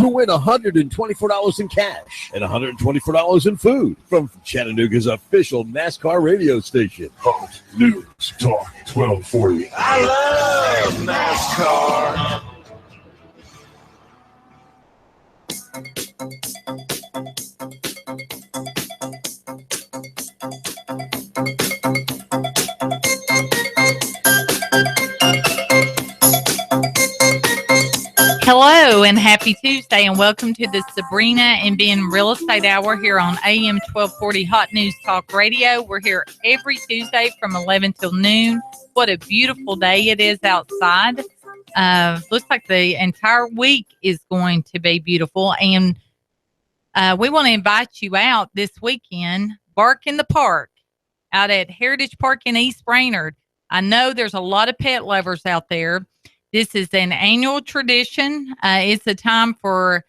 to win $124 in cash and $124 in food from Chattanooga's official NASCAR radio station. Fox News Talk 1240. I love NASCAR. Hello and happy Tuesday and welcome to the Sabrena and Ben Real Estate Hour here on AM 1240 Hot News Talk Radio. We're here every Tuesday from 11 till noon. What a beautiful day it is outside. Looks like the entire week is going to be beautiful. And we want to invite you out this weekend, Bark in the Park, out at Heritage Park in East Brainerd. I know there's a lot of pet lovers out there. This is an annual tradition. It's a time for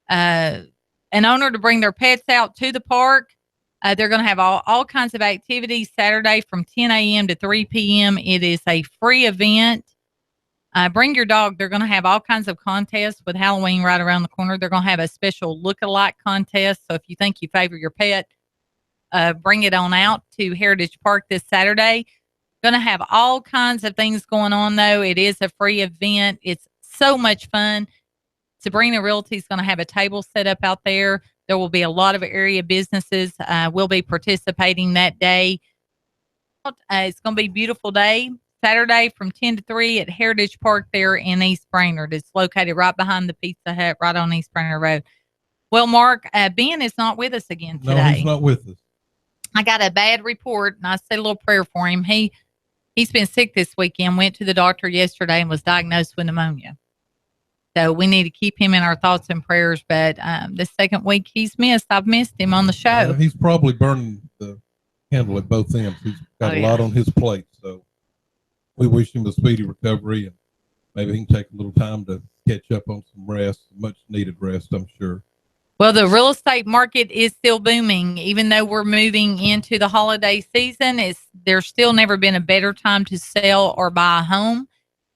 an owner to bring their pets out to the park. They're going to have all kinds of activities Saturday from 10 a.m. to 3 p.m. It is a free event. Bring your dog. They're going to have all kinds of contests with Halloween right around the corner. They're going to have a special look-alike contest. So if you think you favor your pet, bring it on out to Heritage Park this Saturday. Going to have all kinds of things going on, though. It is a free event. It's so much fun. Sabrena Realty is going to have a table set up out there. There will be a lot of area businesses will be participating that day. It's going to be a beautiful day. Saturday from 10 to 3 at Heritage Park there in East Brainerd. It's located right behind the Pizza Hut, right on East Brainerd Road. Well, Mark, Ben is not with us again today. No, he's not with us. I got a bad report, and I said a little prayer for him. He's been sick this weekend, went to the doctor yesterday and was diagnosed with pneumonia. So we need to keep him in our thoughts and prayers. But the second week he's missed, I've missed him on the show. He's probably burning the candle at both ends. He's got a lot on his plate. So we wish him a speedy recovery, and maybe he can take a little time to catch up on some rest, much needed rest, I'm sure. Well, the real estate market is still booming. Even though we're moving into the holiday season, there's still never been a better time to sell or buy a home.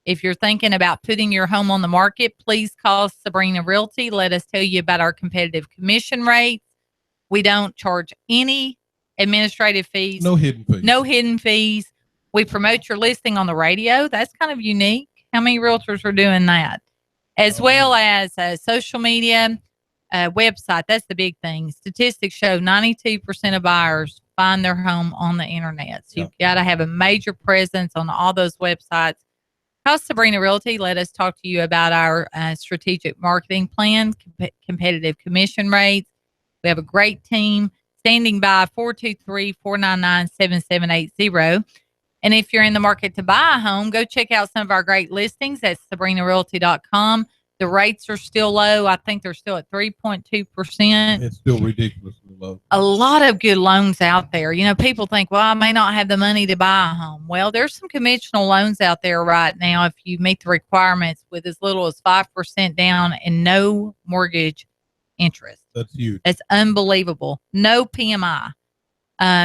If you're thinking about putting your home on the market, please call Sabrena Realty. Let us tell you about our competitive commission rates. We don't charge any administrative fees. No hidden fees. No hidden fees. We promote your listing on the radio. That's kind of unique. How many realtors are doing that? As well as social media. Website, that's the big thing. Statistics show 92% of buyers find their home on the internet. So you've got to have a major presence on all those websites. Call Sabrena Realty. Let us talk to you about our strategic marketing plan, competitive commission rates. We have a great team standing by 423-499-7780. And if you're in the market to buy a home, go check out some of our great listings at SabrenaRealty.com. The rates are still low. I think they're still at 3.2%. It's still ridiculously low. A lot of good loans out there. You know, people think, well, I may not have the money to buy a home. Well, there's some conventional loans out there right now if you meet the requirements with as little as 5% down and no mortgage interest. That's huge. That's unbelievable. No PMI.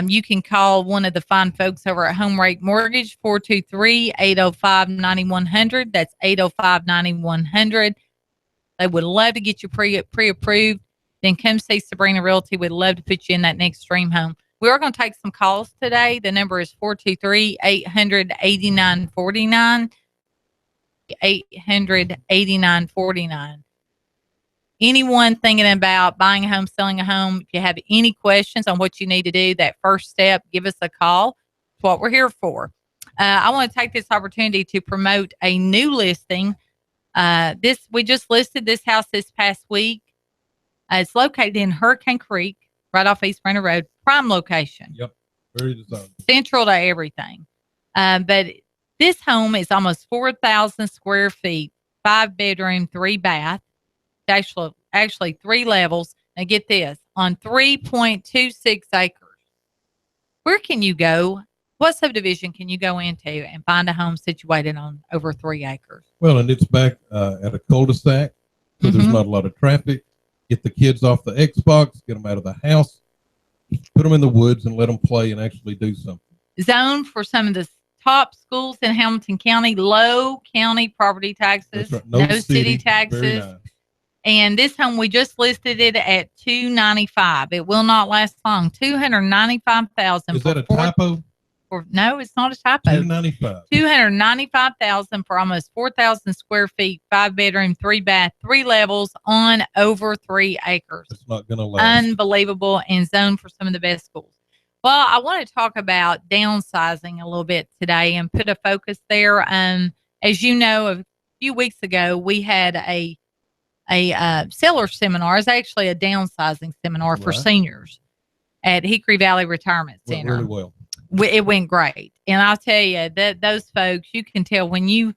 You can call one of the fine folks over at Home Rate Mortgage, 423-805-9100. That's 805-9100. They would love to get you pre-approved. Then come see Sabrena Realty. We'd love to put you in that next dream home. We are going to take some calls today. The number is 423-800-8949. 800-8949. Anyone thinking about buying a home, selling a home, if you have any questions on what you need to do, that first step, give us a call. It's what we're here for. I want to take this opportunity to promote a new listing. We just listed this house this past week. It's located in Hurricane Creek, right off East Brainerd Road. Prime location. Yep, very desirable. Central to everything. But this home is almost 4,000 square feet, 5-bedroom, 3-bath. Actually 3 levels. Now get this, on 3.26 acres. Where can you go? What subdivision can you go into and find a home situated on over 3 acres? Well, and it's back at a cul-de-sac, so there's not a lot of traffic. Get the kids off the Xbox, get them out of the house, put them in the woods and let them play and actually do something. Zoned for some of the top schools in Hamilton County, low county property taxes, right. no city taxes. And this home, we just listed it at $295,000. It will not last long. $295,000. Is that a typo? No, it's not a typo. $295,000 for almost 4,000 square feet, 5-bedroom, 3-bath, 3 levels on over 3 acres. It's not going to last. Unbelievable, and zoned for some of the best schools. Well, I want to talk about downsizing a little bit today and put a focus there. As you know, a few weeks ago, we had a seller seminar. It's actually a downsizing seminar for seniors at Hickory Valley Retirement Center. Went really well. It went great. And I'll tell you that those folks, you can tell when you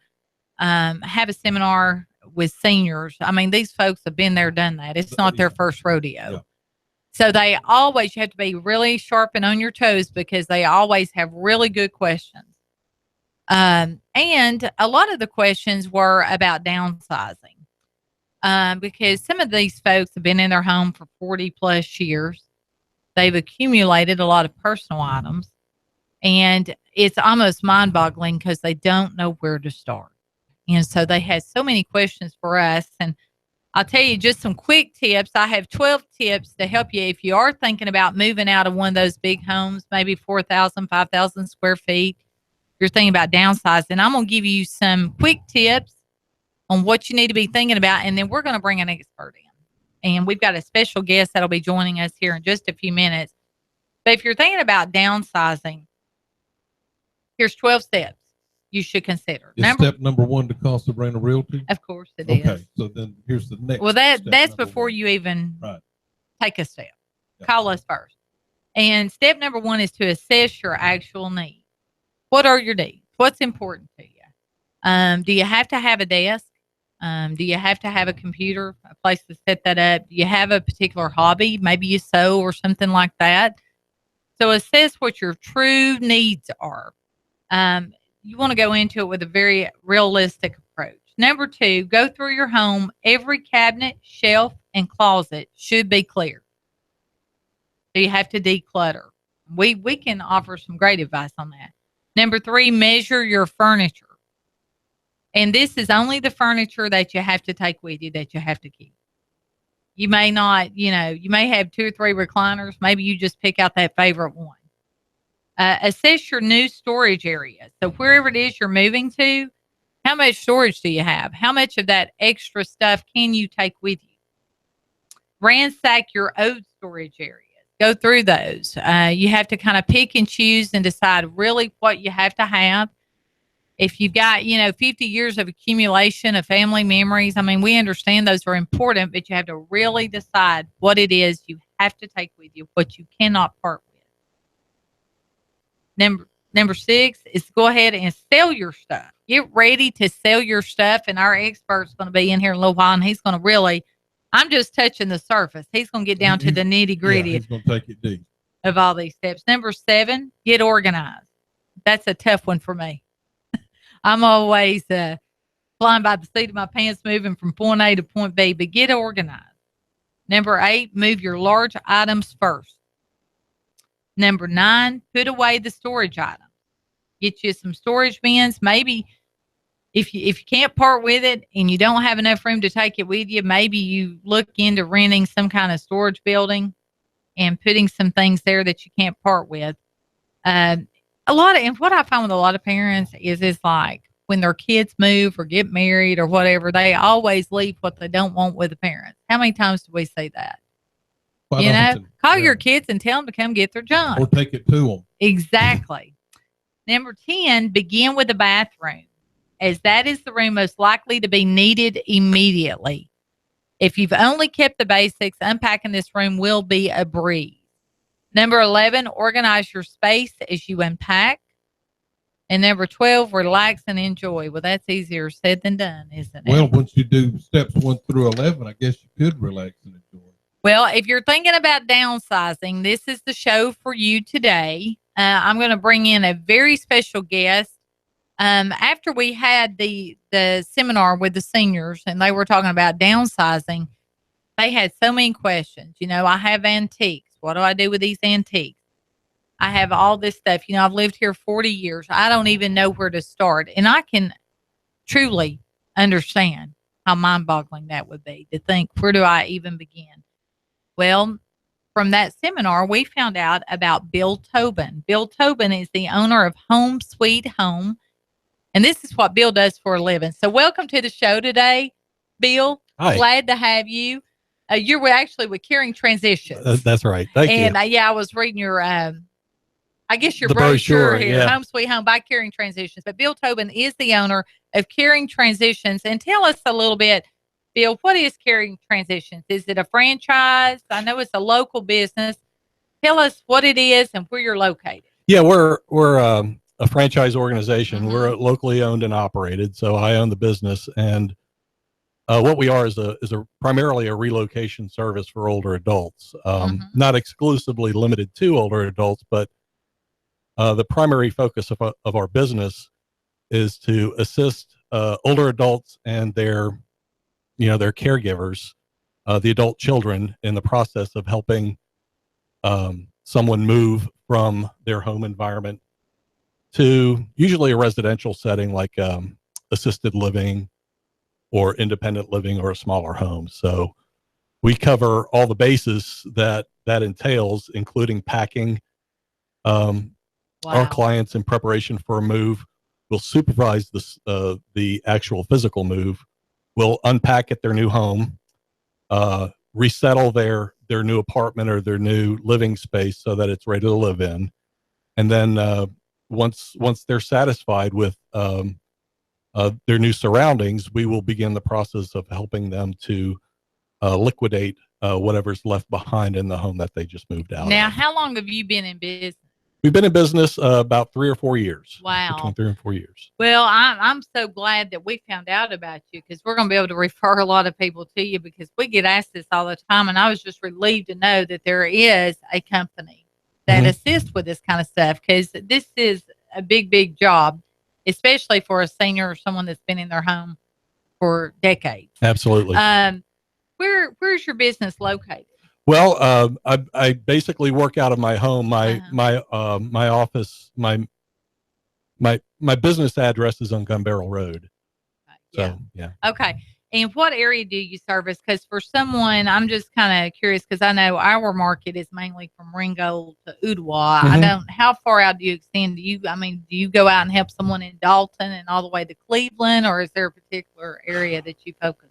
have a seminar with seniors. I mean, these folks have been there, done that. It's not their first rodeo. Yeah. So you have to be really sharp and on your toes because they always have really good questions. And a lot of the questions were about downsizing because some of these folks have been in their home for 40 plus years. They've accumulated a lot of personal items. And it's almost mind-boggling because they don't know where to start. And so they had so many questions for us. And I'll tell you just some quick tips. I have 12 tips to help you if you are thinking about moving out of one of those big homes, maybe 4,000, 5,000 square feet. You're thinking about downsizing. I'm going to give you some quick tips on what you need to be thinking about. And then we're going to bring an expert in. And we've got a special guest that'll be joining us here in just a few minutes. But if you're thinking about downsizing, here's 12 steps you should consider. Step number 1 to call Sabrena Realty? Of course it is. Okay, so then here's the next. Well, that's before you even take a step. Yeah. Call us first. And step number 1 is to assess your actual needs. What are your needs? What's important to you? Do you have to have a desk? Do you have to have a computer, a place to set that up? Do you have a particular hobby? Maybe you sew or something like that. So assess what your true needs are. You want to go into it with a very realistic approach. Number 2, go through your home. Every cabinet, shelf, and closet should be clear. So you have to declutter. We can offer some great advice on that. Number 3, measure your furniture. And this is only the furniture that you have to take with you, that you have to keep. You may not, you may have 2 or 3 recliners. Maybe you just pick out that favorite one. Assess your new storage area. So wherever it is you're moving to, how much storage do you have? How much of that extra stuff can you take with you? Ransack your old storage areas. Go through those. You have to kind of pick and choose and decide really what you have to have. If you've got, 50 years of accumulation of family memories, I mean, we understand those are important, but you have to really decide what it is you have to take with you, what you cannot part with. Number 6 is go ahead and sell your stuff. Get ready to sell your stuff, and our expert's going to be in here in a little while, and he's going to really, I'm just touching the surface. He's going to get down to the nitty-gritty. Yeah, he's going to take it deep. Of all these steps. Number 7, get organized. That's a tough one for me. I'm always flying by the seat of my pants, moving from point A to point B, but get organized. Number 8, move your large items first. Number 9, put away the storage items. Get you some storage bins. Maybe if you can't part with it and you don't have enough room to take it with you, maybe you look into renting some kind of storage building and putting some things there that you can't part with. And what I find with a lot of parents is it's like when their kids move or get married or whatever, they always leave what they don't want with the parents. How many times do we say that? Call your kids and tell them to come get their junk. Or take it to them. Exactly. Number 10, begin with the bathroom, as that is the room most likely to be needed immediately. If you've only kept the basics, unpacking this room will be a breeze. Number 11, organize your space as you unpack. And number 12, relax and enjoy. Well, that's easier said than done, isn't it? Well, once you do steps 1 through 11, I guess you could relax and enjoy. Well, if you're thinking about downsizing, this is the show for you today. I'm going to bring in a very special guest. After we had the seminar with the seniors and they were talking about downsizing, they had so many questions. I have antiques. What do I do with these antiques? I have all this stuff. I've lived here 40 years. I don't even know where to start. And I can truly understand how mind-boggling that would be to think, where do I even begin? Well, from that seminar, we found out about Bill Tobin. Bill Tobin is the owner of Home Sweet Home, and this is what Bill does for a living. So welcome to the show today, Bill. Hi. Glad to have you. You're actually with Caring Transitions. That's right. Thank you. And I was reading your, I guess your The brochure here, yeah. Home Sweet Home by Caring Transitions. But Bill Tobin is the owner of Caring Transitions. And tell us a little bit, Bill, what is Caring Transitions? Is it a franchise? I know it's a local business. Tell us what it is and where you're located. Yeah, we're a franchise organization. Mm-hmm. We're locally owned and operated. So I own the business, and what we are is a primarily a relocation service for older adults. Not exclusively limited to older adults, but the primary focus of our business is to assist older adults and their caregivers, the adult children, in the process of helping someone move from their home environment to usually a residential setting like assisted living or independent living or a smaller home. So we cover all the bases that entails, including packing our clients in preparation for a move. We'll supervise the actual physical move. We'll unpack at their new home, resettle their new apartment or their new living space so that it's ready to live in. And then once they're satisfied with their new surroundings, we will begin the process of helping them to liquidate whatever's left behind in the home that they just moved out. Now, of. How long have you been in business? We've been in business about 3 or 4 years. Wow. Between 3 and 4 years. Well, I'm so glad that we found out about you, because we're going to be able to refer a lot of people to you, because we get asked this all the time. And I was just relieved to know that there is a company that assists with this kind of stuff, because this is a big, big job, especially for a senior or someone that's been in their home for decades. Absolutely. Where's your business located? Well, I basically work out of my home. My office, my business address is on Gun Barrel Road. So, yeah. Okay. And what area do you service? Because for someone, I'm just kind of curious, because I know our market is mainly from Ringgold to Ottawa. How far out do you extend? Do you go out and help someone in Dalton and all the way to Cleveland, or is there a particular area that you focus?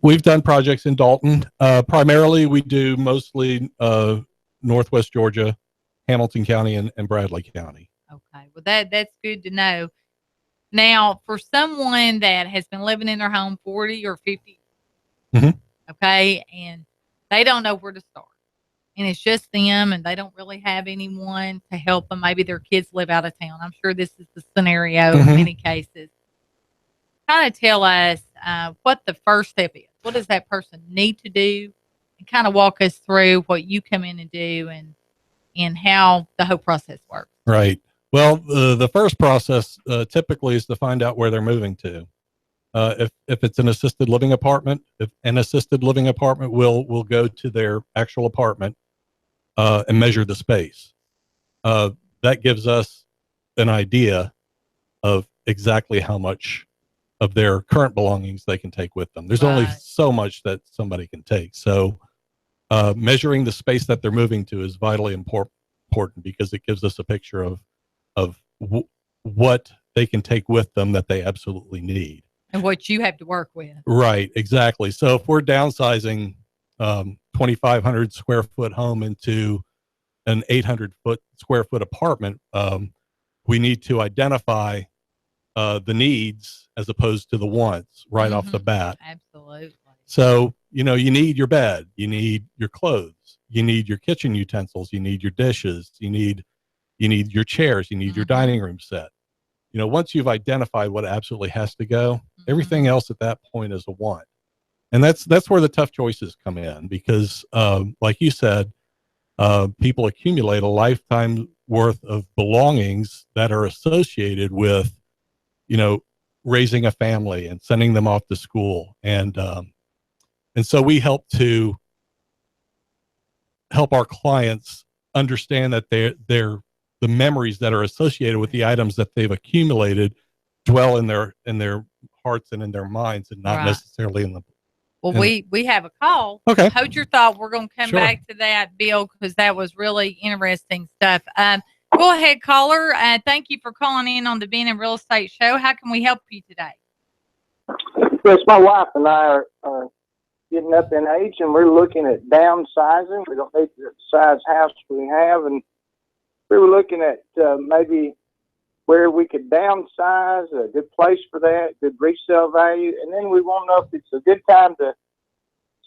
We've done projects in Dalton. Primarily, we do mostly Northwest Georgia, Hamilton County, and Bradley County. Okay. Well, that's good to know. Now, for someone that has been living in their home 40 or 50 years, okay, and they don't know where to start, and it's just them, and they don't really have anyone to help them. Maybe their kids live out of town. I'm sure this is the scenario in many cases. Kind of tell us what the first step is. What does that person need to do? And kind of walk us through what you come in and do, and how the whole process works. Right. Well, the first process typically is to find out where they're moving to. If it's an assisted living apartment, we'll go to their actual apartment and measure the space. That gives us an idea of exactly how much of their current belongings they can take with them. There's only so much that somebody can take. So measuring the space that they're moving to is vitally important, because it gives us a picture of what they can take with them that they absolutely need. And what you have to work with. Right, exactly. So if we're downsizing 2,500 square foot home into an 800 square foot apartment, we need to identify the needs as opposed to the wants right off the bat. Absolutely. So, you need your bed, you need your clothes, you need your kitchen utensils, you need your dishes, you need your chairs, you need your dining room set. Once you've identified what absolutely has to go, everything else at that point is a want. And that's where the tough choices come in, because like you said, people accumulate a lifetime worth of belongings that are associated with, raising a family and sending them off to school. And so we help our clients understand that the memories that are associated with the items that they've accumulated dwell in their hearts and in their minds, and not Right. necessarily in the. Well, we have a call. Okay. Hold your thought. We're going to come Sure. back to that, Bill, because that was really interesting stuff. Go ahead, caller. Thank you for calling in on the Ben and Real Estate Show. How can we help you today? Yes, my wife and I are getting up in age, and we're looking at downsizing. We don't need the size house we have, and we were looking at maybe where we could downsize, a good place for that, good resale value, and then we want to know if it's a good time to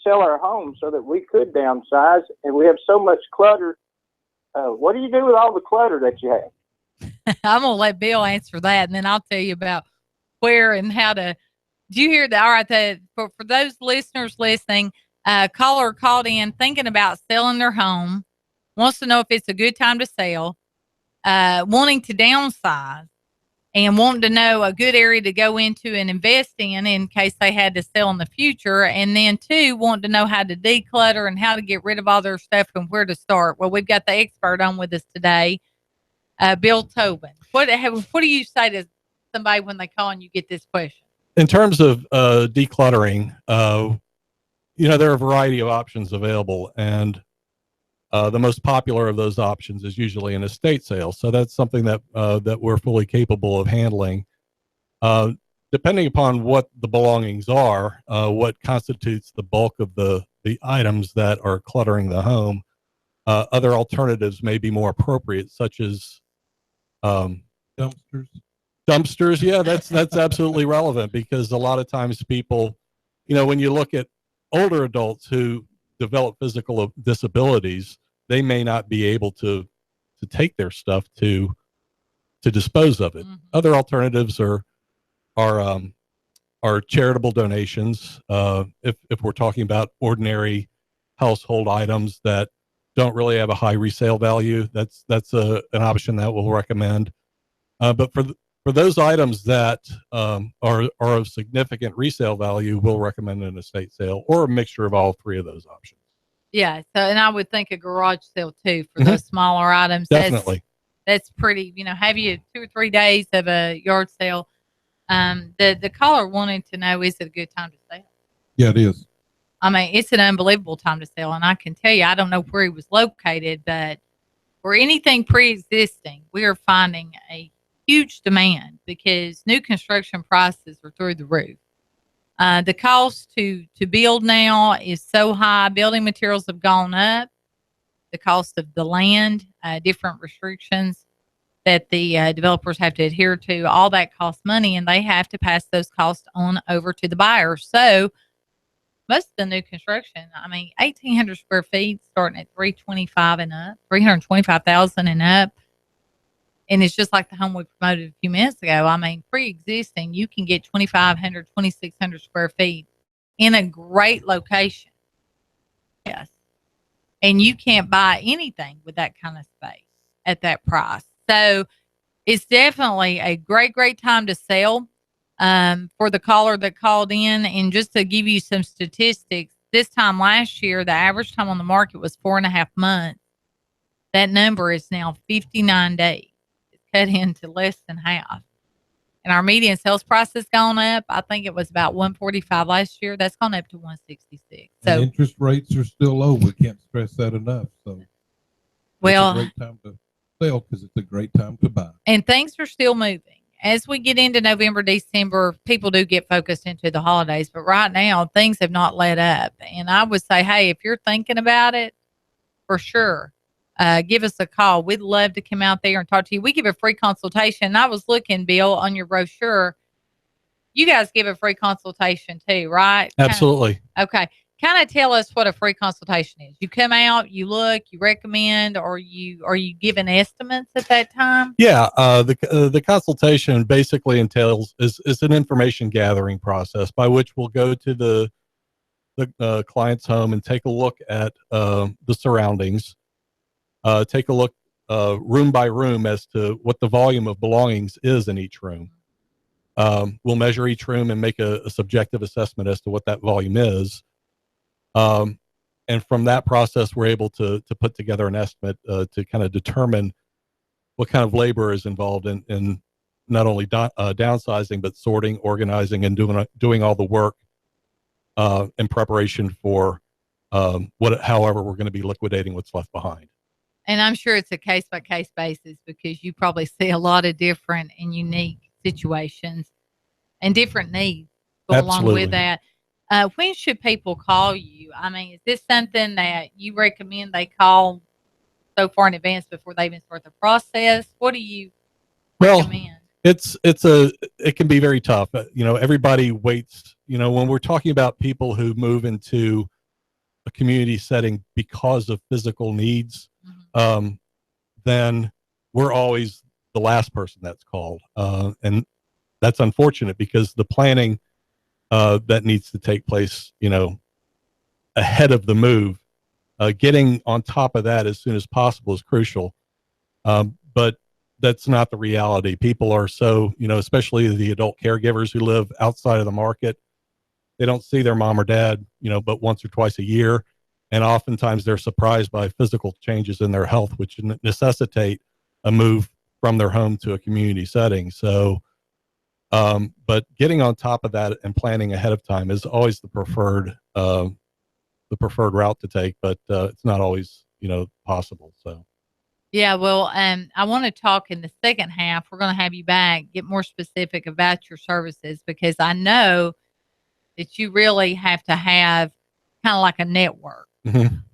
sell our home so that we could downsize. And we have so much clutter. What do you do with all the clutter that you have? I'm going to let Bill answer that, and then I'll tell you about where and how to. Do you hear that? All right. For those listeners listening, caller called in thinking about selling their home, wants to know if it's a good time to sell, wanting to downsize, and wanting to know a good area to go into and invest in case they had to sell in the future. And then, two, wanting to know how to declutter and how to get rid of all their stuff and where to start. Well, we've got the expert on with us today, Bill Tobin. What do you say to somebody when they call and you get this question? In terms of decluttering, there are a variety of options available, and the most popular of those options is usually an estate sale. So that's something that we're fully capable of handling. Depending upon what the belongings are, what constitutes the bulk of the items that are cluttering the home, other alternatives may be more appropriate, such as dumpsters. Yeah, that's absolutely relevant, because a lot of times people, when you look at older adults who develop physical disabilities, they may not be able to take their stuff to dispose of it. Mm-hmm. Other alternatives are charitable donations. If we're talking about ordinary household items that don't really have a high resale value, that's an option that we'll recommend. But for those items that are of significant resale value, we'll recommend an estate sale or a mixture of all three of those options. Yeah. So, and I would think a garage sale too for those smaller items. Definitely. That's pretty, have you 2 or 3 days of a yard sale. The caller wanted to know, is it a good time to sell? Yeah, it is. I mean, it's an unbelievable time to sell. And I can tell you, I don't know where he was located, but for anything pre-existing, we are finding a huge demand because new construction prices are through the roof. The cost to build now is so high. Building materials have gone up. The cost of the land, different restrictions that the developers have to adhere to, all that costs money, and they have to pass those costs on over to the buyer. So most of the new construction, 1,800 square feet starting at $325,000 and up, $325,000 and up. And it's just like the home we promoted a few minutes ago. Pre-existing, you can get 2,500, 2,600 square feet in a great location. Yes. And you can't buy anything with that kind of space at that price. So it's definitely a great, great time to sell. For the caller that called in, and just to give you some statistics, this time last year, the average time on the market was 4.5 months. That number is now 59 days. Cut into less than half. And our median sales price has gone up. I think it was about 145 last year. That's gone up to 166. So and interest rates are still low. We can't stress that enough. So it's a great time to sell because it's a great time to buy. And things are still moving. As we get into November, December, people do get focused into the holidays. But right now, things have not let up. And I would say, hey, if you're thinking about it, for sure, give us a call. We'd love to come out there and talk to you. We give a free consultation. I was looking, Bill, on your brochure. You guys give a free consultation too, right? Absolutely. Okay. Kind of tell us what a free consultation is. You come out, you look, you recommend, or you giving estimates at that time? Yeah. The consultation basically entails is an information gathering process by which we'll go to the client's home and take a look at the surroundings. Take a look room by room as to what the volume of belongings is in each room. We'll measure each room and make a subjective assessment as to what that volume is. And from that process, we're able to put together an estimate to kind of determine what kind of labor is involved in not only downsizing, but sorting, organizing, and doing all the work in preparation for however we're going to be liquidating what's left behind. And I'm sure it's a case-by-case basis because you probably see a lot of different and unique situations and different needs go along with that. When should people call you? I mean, is this something that you recommend they call so far in advance before they even start the process? What do you recommend? It can be very tough. Everybody waits. When we're talking about people who move into a community setting because of physical needs, then we're always the last person that's called. And that's unfortunate because the planning that needs to take place, ahead of the move, getting on top of that as soon as possible is crucial. But that's not the reality. People are so, especially the adult caregivers who live outside of the market, they don't see their mom or dad, but once or twice a year. And oftentimes they're surprised by physical changes in their health, which necessitate a move from their home to a community setting. So, but getting on top of that and planning ahead of time is always the preferred route to take, but it's not always, possible. So. Yeah, well, I want to talk in the second half. We're going to have you back, get more specific about your services, because I know that you really have to have kind of like a network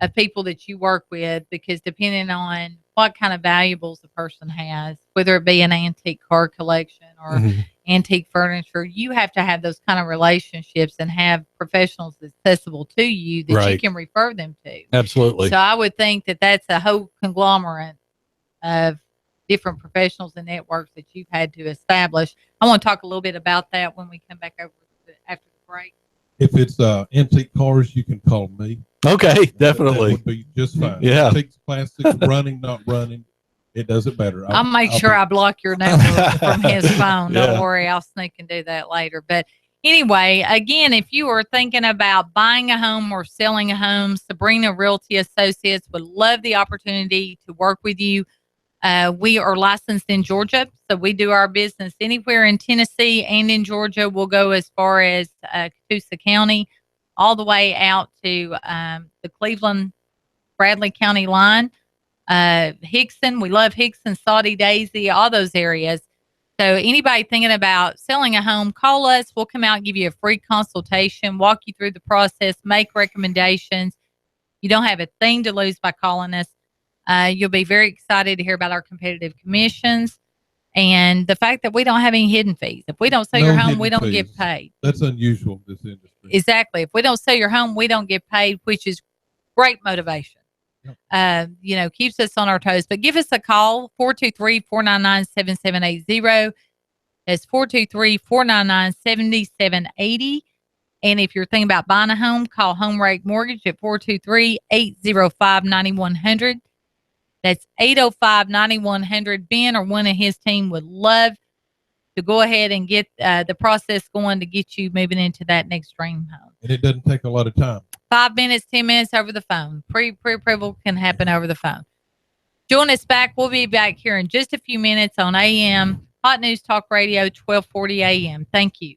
of people that you work with, because depending on what kind of valuables a person has, whether it be an antique car collection or antique furniture, you have to have those kind of relationships and have professionals accessible to you that you can refer them to. Absolutely. So I would think that that's a whole conglomerate of different professionals and networks that you've had to establish. I want to talk a little bit about that when we come back over after the break. If it's antique cars, you can call me. Okay, definitely. That would be just fine. Yeah. Antiques, plastics, running, not running, it doesn't matter. I'll make sure I block your number from his phone. Don't worry, I'll sneak and do that later. But anyway, again, if you are thinking about buying a home or selling a home, Sabrena Realty Associates would love the opportunity to work with you. We are licensed in Georgia, so we do our business anywhere in Tennessee and in Georgia. We'll go as far as Catoosa County, all the way out to the Cleveland-Bradley County line. Hickson, we love Hickson, Saudi Daisy, all those areas. So anybody thinking about selling a home, call us. We'll come out and give you a free consultation, walk you through the process, make recommendations. You don't have a thing to lose by calling us. You'll be very excited to hear about our competitive commissions and the fact that we don't have any hidden fees. If we don't sell your home, we don't get paid. That's unusual in this industry. Exactly. If we don't sell your home, we don't get paid, which is great motivation. Yep. Keeps us on our toes. But give us a call, 423-499-7780. That's 423-499-7780. And if you're thinking about buying a home, call Home Rate Mortgage at 423-805-9100. That's 805-9100. Ben or one of his team would love to go ahead and get the process going to get you moving into that next dream home. And it doesn't take a lot of time. 5 minutes, 10 minutes over the phone. Pre-approval can happen over the phone. Join us back. We'll be back here in just a few minutes on AM Hot News Talk Radio, 1240 AM. Thank you.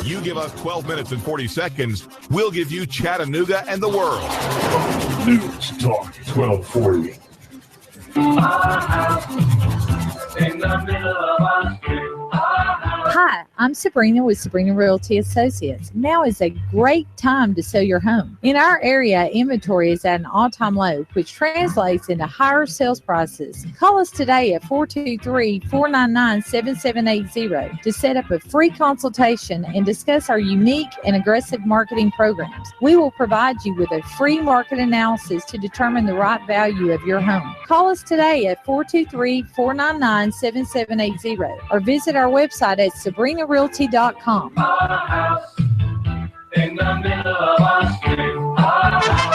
You give us 12 minutes and 40 seconds, we'll give you Chattanooga and the world. News Talk 1240. In the middle of our street. Hi, I'm Sabrena with Sabrena Realty Associates. Now is a great time to sell your home. In our area, inventory is at an all-time low, which translates into higher sales prices. Call us today at 423-499-7780 to set up a free consultation and discuss our unique and aggressive marketing programs. We will provide you with a free market analysis to determine the right value of your home. Call us today at 423-499-7780 or visit our website at SabrinaRealty.com. In the middle of our street.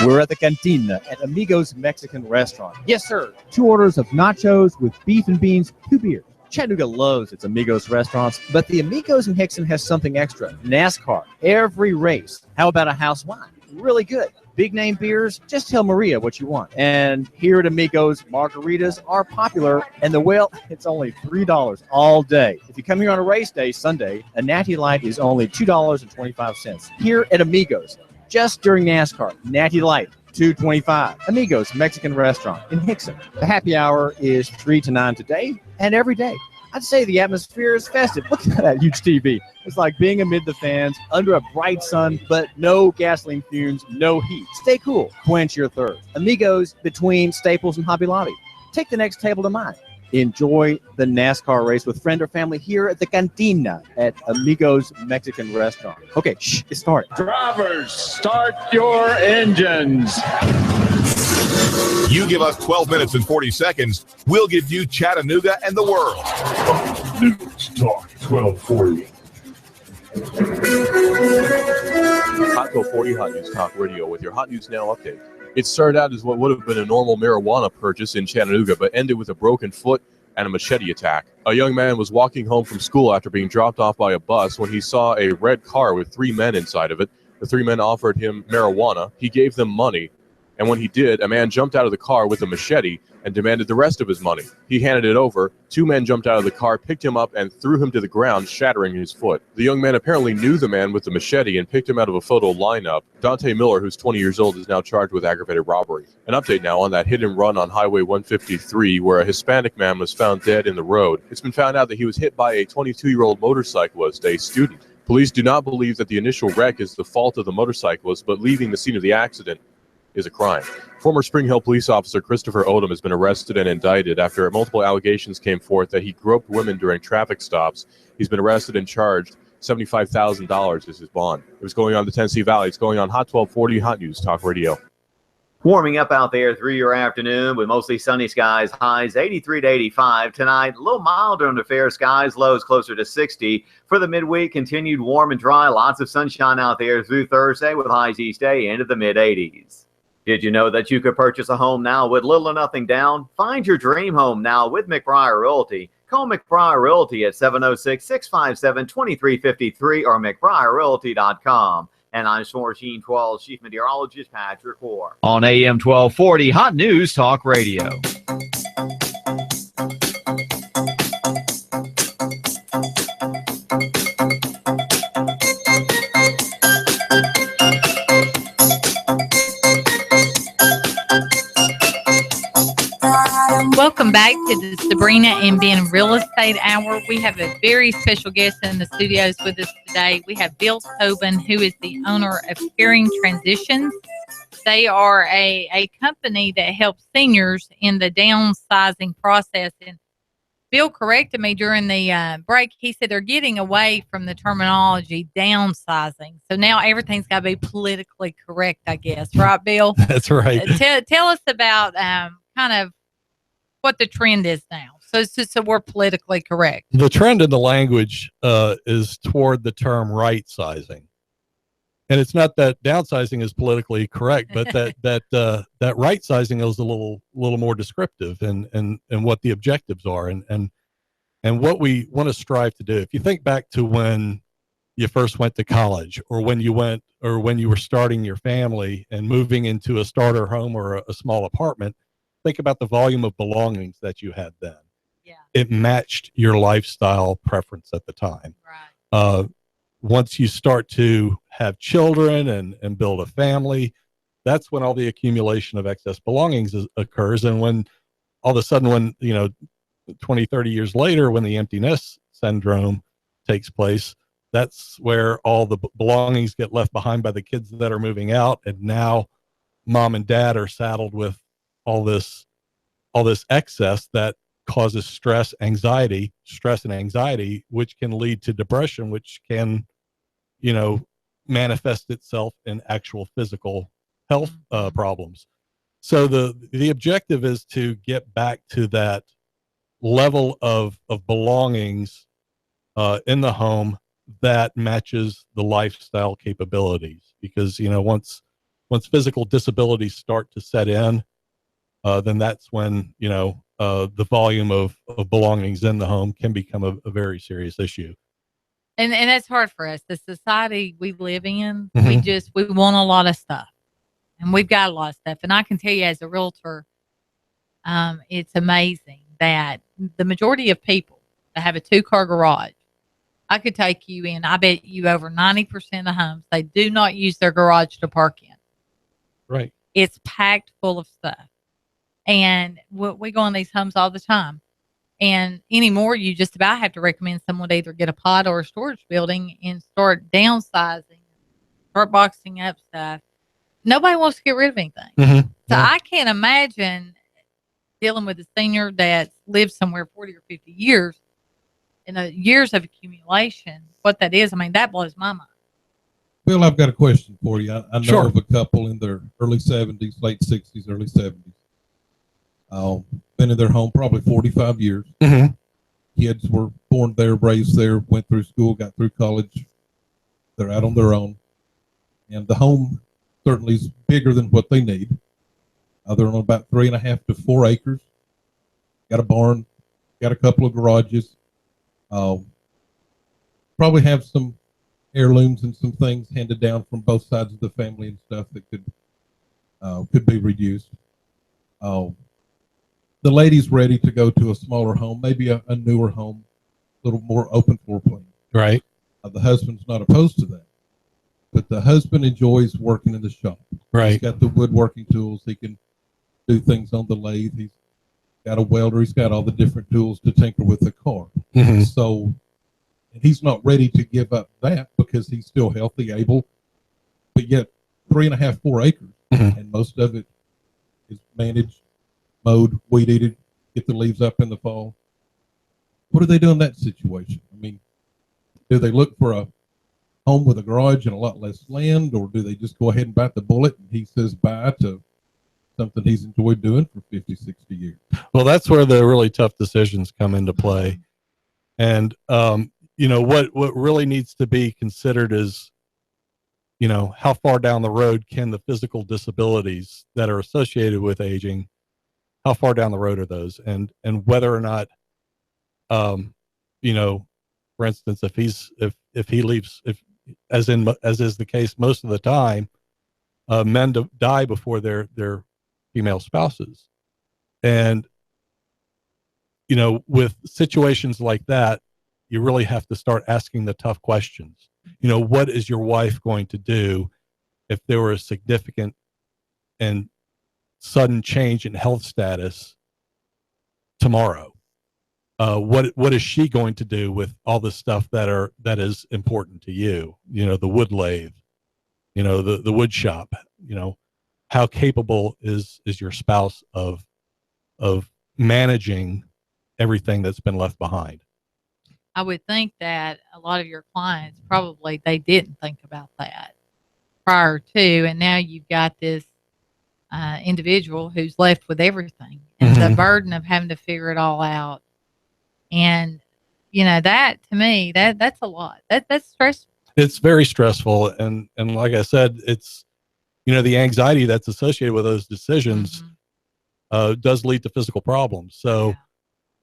We're at the Cantina at Amigos Mexican Restaurant. Yes, sir. 2 orders of nachos with beef and beans, 2 beers. Chattanooga loves its Amigos restaurants, but the Amigos in Hickson has something extra. NASCAR, every race. How about a house wine? Really good. Big name beers, just tell Maria what you want. And here at Amigos, margaritas are popular, and the whale, it's only $3 all day. If you come here on a race day, Sunday, a Natty Light is only $2.25. Here at Amigos, just during NASCAR, Natty Light, $2.25. Amigos Mexican Restaurant in Hickson. The happy hour is 3 to 9 today and every day. I'd say the atmosphere is festive. Look at that huge TV. It's like being amid the fans, under a bright sun, but no gasoline fumes, no heat. Stay cool. Quench your thirst. Amigos between Staples and Hobby Lobby. Take the next table to mine. Enjoy the NASCAR race with friend or family here at the Cantina at Amigos Mexican Restaurant. Okay, it started. Drivers, start your engines. You give us 12 minutes and 40 seconds, we'll give you Chattanooga and the world. News Talk 1240. Hot 1240 Hot News Talk Radio with your Hot News Now update. It started out as what would have been a normal marijuana purchase in Chattanooga, but ended with a broken foot and a machete attack. A young man was walking home from school after being dropped off by a bus when he saw a red car with 3 men inside of it. The 3 men offered him marijuana. He gave them money. And when he did, a man jumped out of the car with a machete and demanded the rest of his money. He handed it over. 2 men jumped out of the car, picked him up, and threw him to the ground, shattering his foot. The young man apparently knew the man with the machete and picked him out of a photo lineup. Dante Miller, who's 20 years old, is now charged with aggravated robbery. An update now on that hit and run on Highway 153, where a Hispanic man was found dead in the road. It's been found out that he was hit by a 22-year-old motorcyclist, a student. Police do not believe that the initial wreck is the fault of the motorcyclist, but leaving the scene of the accident is a crime. Former Spring Hill police officer Christopher Odom has been arrested and indicted after multiple allegations came forth that he groped women during traffic stops. He's been arrested and charged. $75,000 is his bond. It was going on the Tennessee Valley. It's going on Hot 1240 Hot News Talk Radio. Warming up out there through your afternoon with mostly sunny skies, highs 83 to 85. Tonight, a little milder under fair skies, lows closer to 60. For the midweek, continued warm and dry, lots of sunshine out there through Thursday with highs each day into the mid-80s. Did you know that you could purchase a home now with little or nothing down? Find your dream home now with McBriar Realty. Call McBriar Realty at 706-657-2353 or McBriarRealty.com. And I'm Sports Team 12 Chief Meteorologist Patrick Hoare. On AM 1240, Hot News Talk Radio. Welcome back to the Sabrena and Ben Real Estate Hour. We have a very special guest in the studios with us today. We have Bill Tobin, who is the owner of Caring Transitions. They are a company that helps seniors in the downsizing process. And Bill corrected me during the break. He said they're getting away from the terminology downsizing. So now everything's got to be politically correct, I guess. Right, Bill? That's right. Tell us about kind of what the trend is now. So we're politically correct. The trend in the language is toward the term right sizing. And it's not that downsizing is politically correct, but that right sizing is a little more descriptive and what the objectives are and what we want to strive to do. If you think back to when you first went to college or when you were starting your family and moving into a starter home or a small apartment, think about the volume of belongings that you had then. Yeah. It matched your lifestyle preference at the time. Right. Once you start to have children and build a family, that's when all the accumulation of excess belongings occurs. And when all of a sudden, when, 20, 30 years later, when the empty nest syndrome takes place, that's where all the belongings get left behind by the kids that are moving out. And now mom and dad are saddled with all this excess that causes stress and anxiety, which can lead to depression, which can, manifest itself in actual physical health problems. So the objective is to get back to that level of belongings in the home that matches the lifestyle capabilities. Because, once physical disabilities start to set in, then that's when, the volume of belongings in the home can become a very serious issue. And that's hard for us. The society we live in, Mhm. we want a lot of stuff, and we've got a lot of stuff. And I can tell you as a realtor, it's amazing that the majority of people that have a 2-car garage, I could take you in. I bet you over 90% of homes, they do not use their garage to park in. Right. It's packed full of stuff. And we go in these homes all the time. And anymore, you just about have to recommend someone to either get a pod or a storage building and start downsizing, start boxing up stuff. Nobody wants to get rid of anything. Mm-hmm. So I can't imagine dealing with a senior that lived somewhere 40 or 50 years in the years of accumulation. What that is, I mean, that blows my mind. Bill, I've got a question for you. I know Sure. of a couple in their early 70s, late 60s, early 70s. Been in their home probably 45 years. Mm-hmm. Kids were born there, raised there, went through school, got through college. They're out on their own. And the home certainly is bigger than what they need. They're on about 3.5 to 4 acres. Got a barn, got a couple of garages. Probably have some heirlooms and some things handed down from both sides of the family and stuff that could be reduced. The lady's ready to go to a smaller home, maybe a newer home, a little more open floor plan. Right. The husband's not opposed to that, but the husband enjoys working in the shop. Right. He's got the woodworking tools. He can do things on the lathe. He's got a welder. He's got all the different tools to tinker with the car. Mm-hmm. So he's not ready to give up that because he's still healthy, able, but yet 3.5, 4 acres, mm-hmm. and most of it is managed, mowed, weed eated, get the leaves up in the fall. What do they do in that situation? I mean, do they look for a home with a garage and a lot less land, or do they just go ahead and bite the bullet and he says bye to something he's enjoyed doing for 50, 60 years? Well, that's where the really tough decisions come into play. And, what really needs to be considered is, how far down the road can the physical disabilities that are associated with aging, how far down the road are those? And whether or not, for instance, if he leaves, as is the case most of the time, men die before their female spouses. And, with situations like that, you really have to start asking the tough questions. What is your wife going to do if there were a significant and sudden change in health status tomorrow? What is she going to do with all the stuff that is important to you? The wood lathe, the wood shop. How capable is your spouse of managing everything that's been left behind? I would think that a lot of your clients probably they didn't think about that prior to, and now you've got this individual who's left with everything and Mm-hmm. the burden of having to figure it all out. And that to me, that's a lot. That's stressful. It's very stressful, and like I said, it's the anxiety that's associated with those decisions does lead to physical problems. So. Yeah.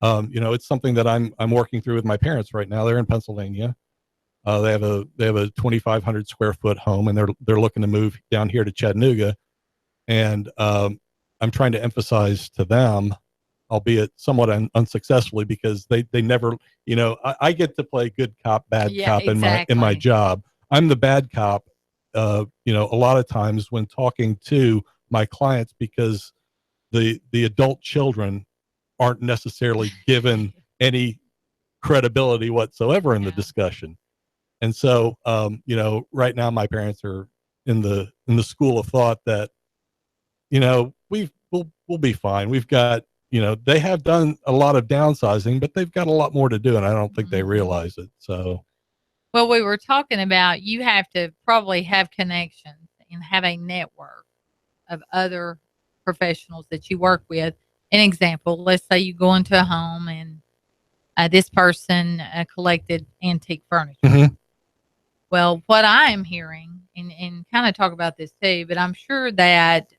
It's something that I'm working through with my parents right now. They're in Pennsylvania. They have a 2,500 square foot home, and they're looking to move down here to Chattanooga. And I'm trying to emphasize to them, albeit somewhat unsuccessly, because they never, I get to play good cop, bad cop exactly. in my job. I'm the bad cop, a lot of times when talking to my clients, because the adult children aren't necessarily given any credibility whatsoever in the discussion. And so, right now my parents are in the school of thought that, we'll be fine. We've got, they have done a lot of downsizing, but they've got a lot more to do. And I don't think they realize it. So. Well, we were talking about, you have to probably have connections and have a network of other professionals that you work with. An example, let's say you go into a home and This person collected antique furniture. Mm-hmm. Well, what I'm hearing, and kind of talk about this too, but I'm sure that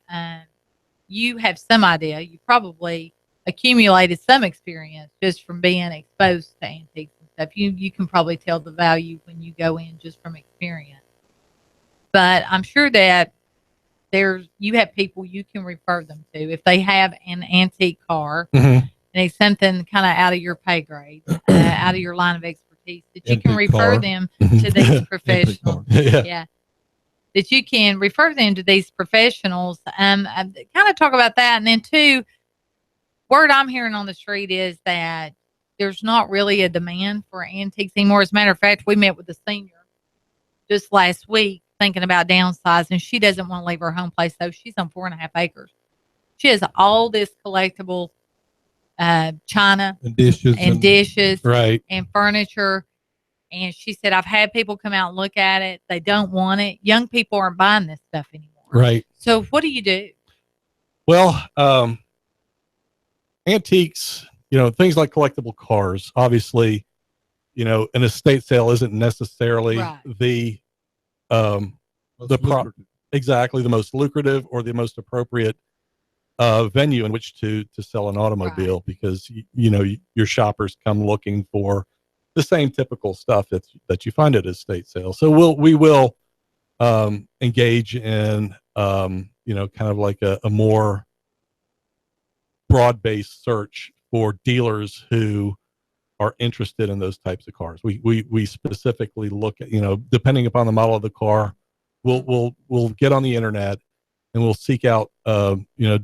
you have some idea. You probably accumulated some experience just from being exposed to antiques and stuff. You can probably tell the value when you go in just from experience. But I'm sure that you have people you can refer them to if they have an antique car and it's something kind of out of your pay grade, out of your line of expertise, that you can refer them to these professionals. Yeah. That you can refer them to these professionals. Kind of talk about that. And then two, word I'm hearing on the street is that there's not really a demand for antiques anymore. As a matter of fact, we met with a senior just last week thinking about downsizing. She doesn't want to leave her home place, though. She's on 4.5 acres. She has all this collectible china and dishes right, and furniture. And she said, I've had people come out and look at it. They don't want it. Young people aren't buying this stuff anymore. Right. So what do you do? Well, antiques, things like collectible cars, obviously, an estate sale isn't necessarily the exactly the most lucrative or the most appropriate venue in which to sell an automobile, because your shoppers come looking for the same typical stuff that you find at estate sales. So we will engage in kind of like a more broad-based search for dealers who are interested in those types of cars. We specifically look at, depending upon the model of the car, we'll get on the internet and we'll seek out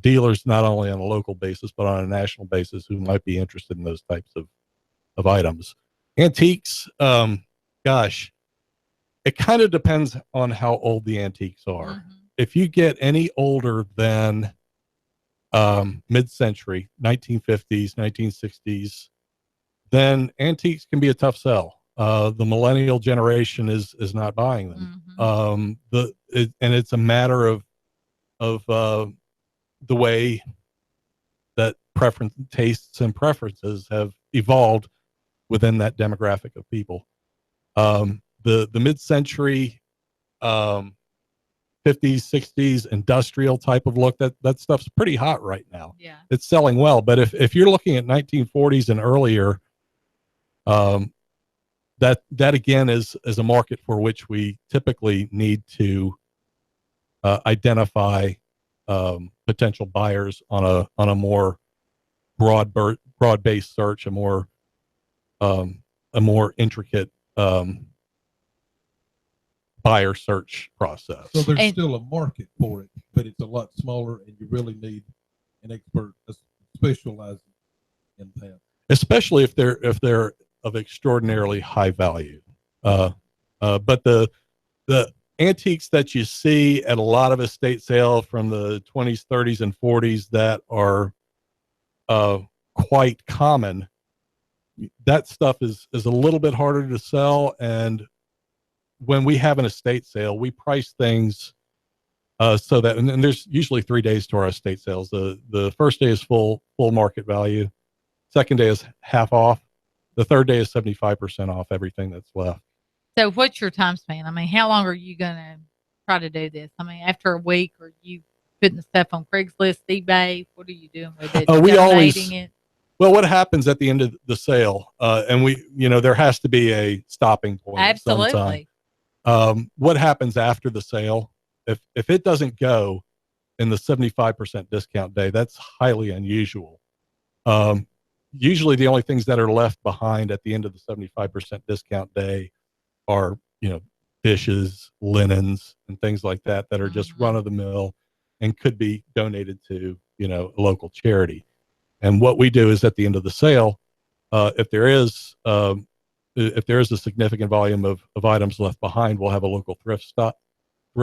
dealers not only on a local basis but on a national basis who might be interested in those types of items. Antiques, gosh, it kind of depends on how old the antiques are. Mm-hmm. If you get any older than mid-century, 1950s, 1960s, then antiques can be a tough sell. The millennial generation is not buying them. Mm-hmm. And it's a matter of the way that tastes and preferences have evolved within that demographic of people. The mid-century 50s, 60s industrial type of look, that stuff's pretty hot right now. Yeah. It's selling well. But if you're looking at 1940s and earlier, that again is a market for which we typically need to identify potential buyers on a more broad-based search, a more intricate buyer search process. So there's still a market for it, but it's a lot smaller, and you really need an expert specializing in that. Especially if they're of extraordinarily high value. But the antiques that you see at a lot of estate sale from the 20s, 30s, and 40s that are quite common, that stuff is a little bit harder to sell. And when we have an estate sale, we price things so that, and there's usually 3 days to our estate sales. The first day is full market value. Second day is half off. The third day is 75% off everything that's left. So what's your time span? I mean, how long are you going to try to do this? I mean, after a week, are you putting the stuff on Craigslist, eBay? What are you doing with it? We always, well, what happens at the end of the sale, and there has to be a stopping point. Absolutely. What happens after the sale? If it doesn't go in the 75% discount day, that's highly unusual. Usually the only things that are left behind at the end of the 75% discount day are, dishes, linens, and things like that are just run of the mill and could be donated to, a local charity. And what we do is at the end of the sale, if there is a significant volume of items left behind, we'll have a local thrift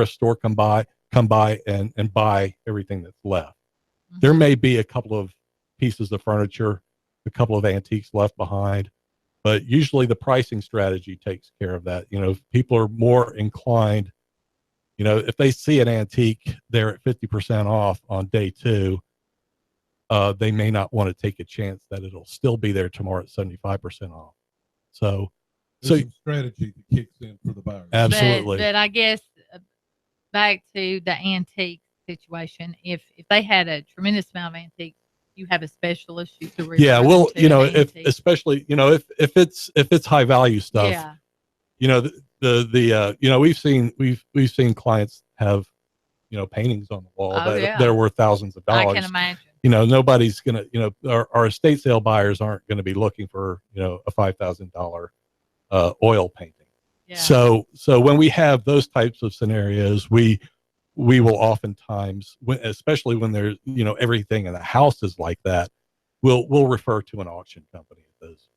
store come by and buy everything that's left. Mm-hmm. There may be a couple of pieces of furniture, a couple of antiques left behind, but usually the pricing strategy takes care of that. If people are more inclined, if they see an antique there at 50% off on day 2, they may not want to take a chance that it'll still be there tomorrow at 75% off. So there's some strategy that kicks in for the buyers. Absolutely. But I guess back to the antique situation, if they had a tremendous amount of antiques, you have a specialist you could refer yeah, well, to you know, an if antique. especially, you know, if it's high value stuff, Yeah. you know, the you know, we've seen clients have, you know, paintings on the wall that are worth thousands of dollars. I can imagine. You know, nobody's gonna, you know, our estate sale buyers aren't going to be looking for, you know, a $5,000 oil painting. Yeah. So when we have those types of scenarios, we will oftentimes, especially when there's, you know, everything in the house is like that, we'll refer to an auction company at those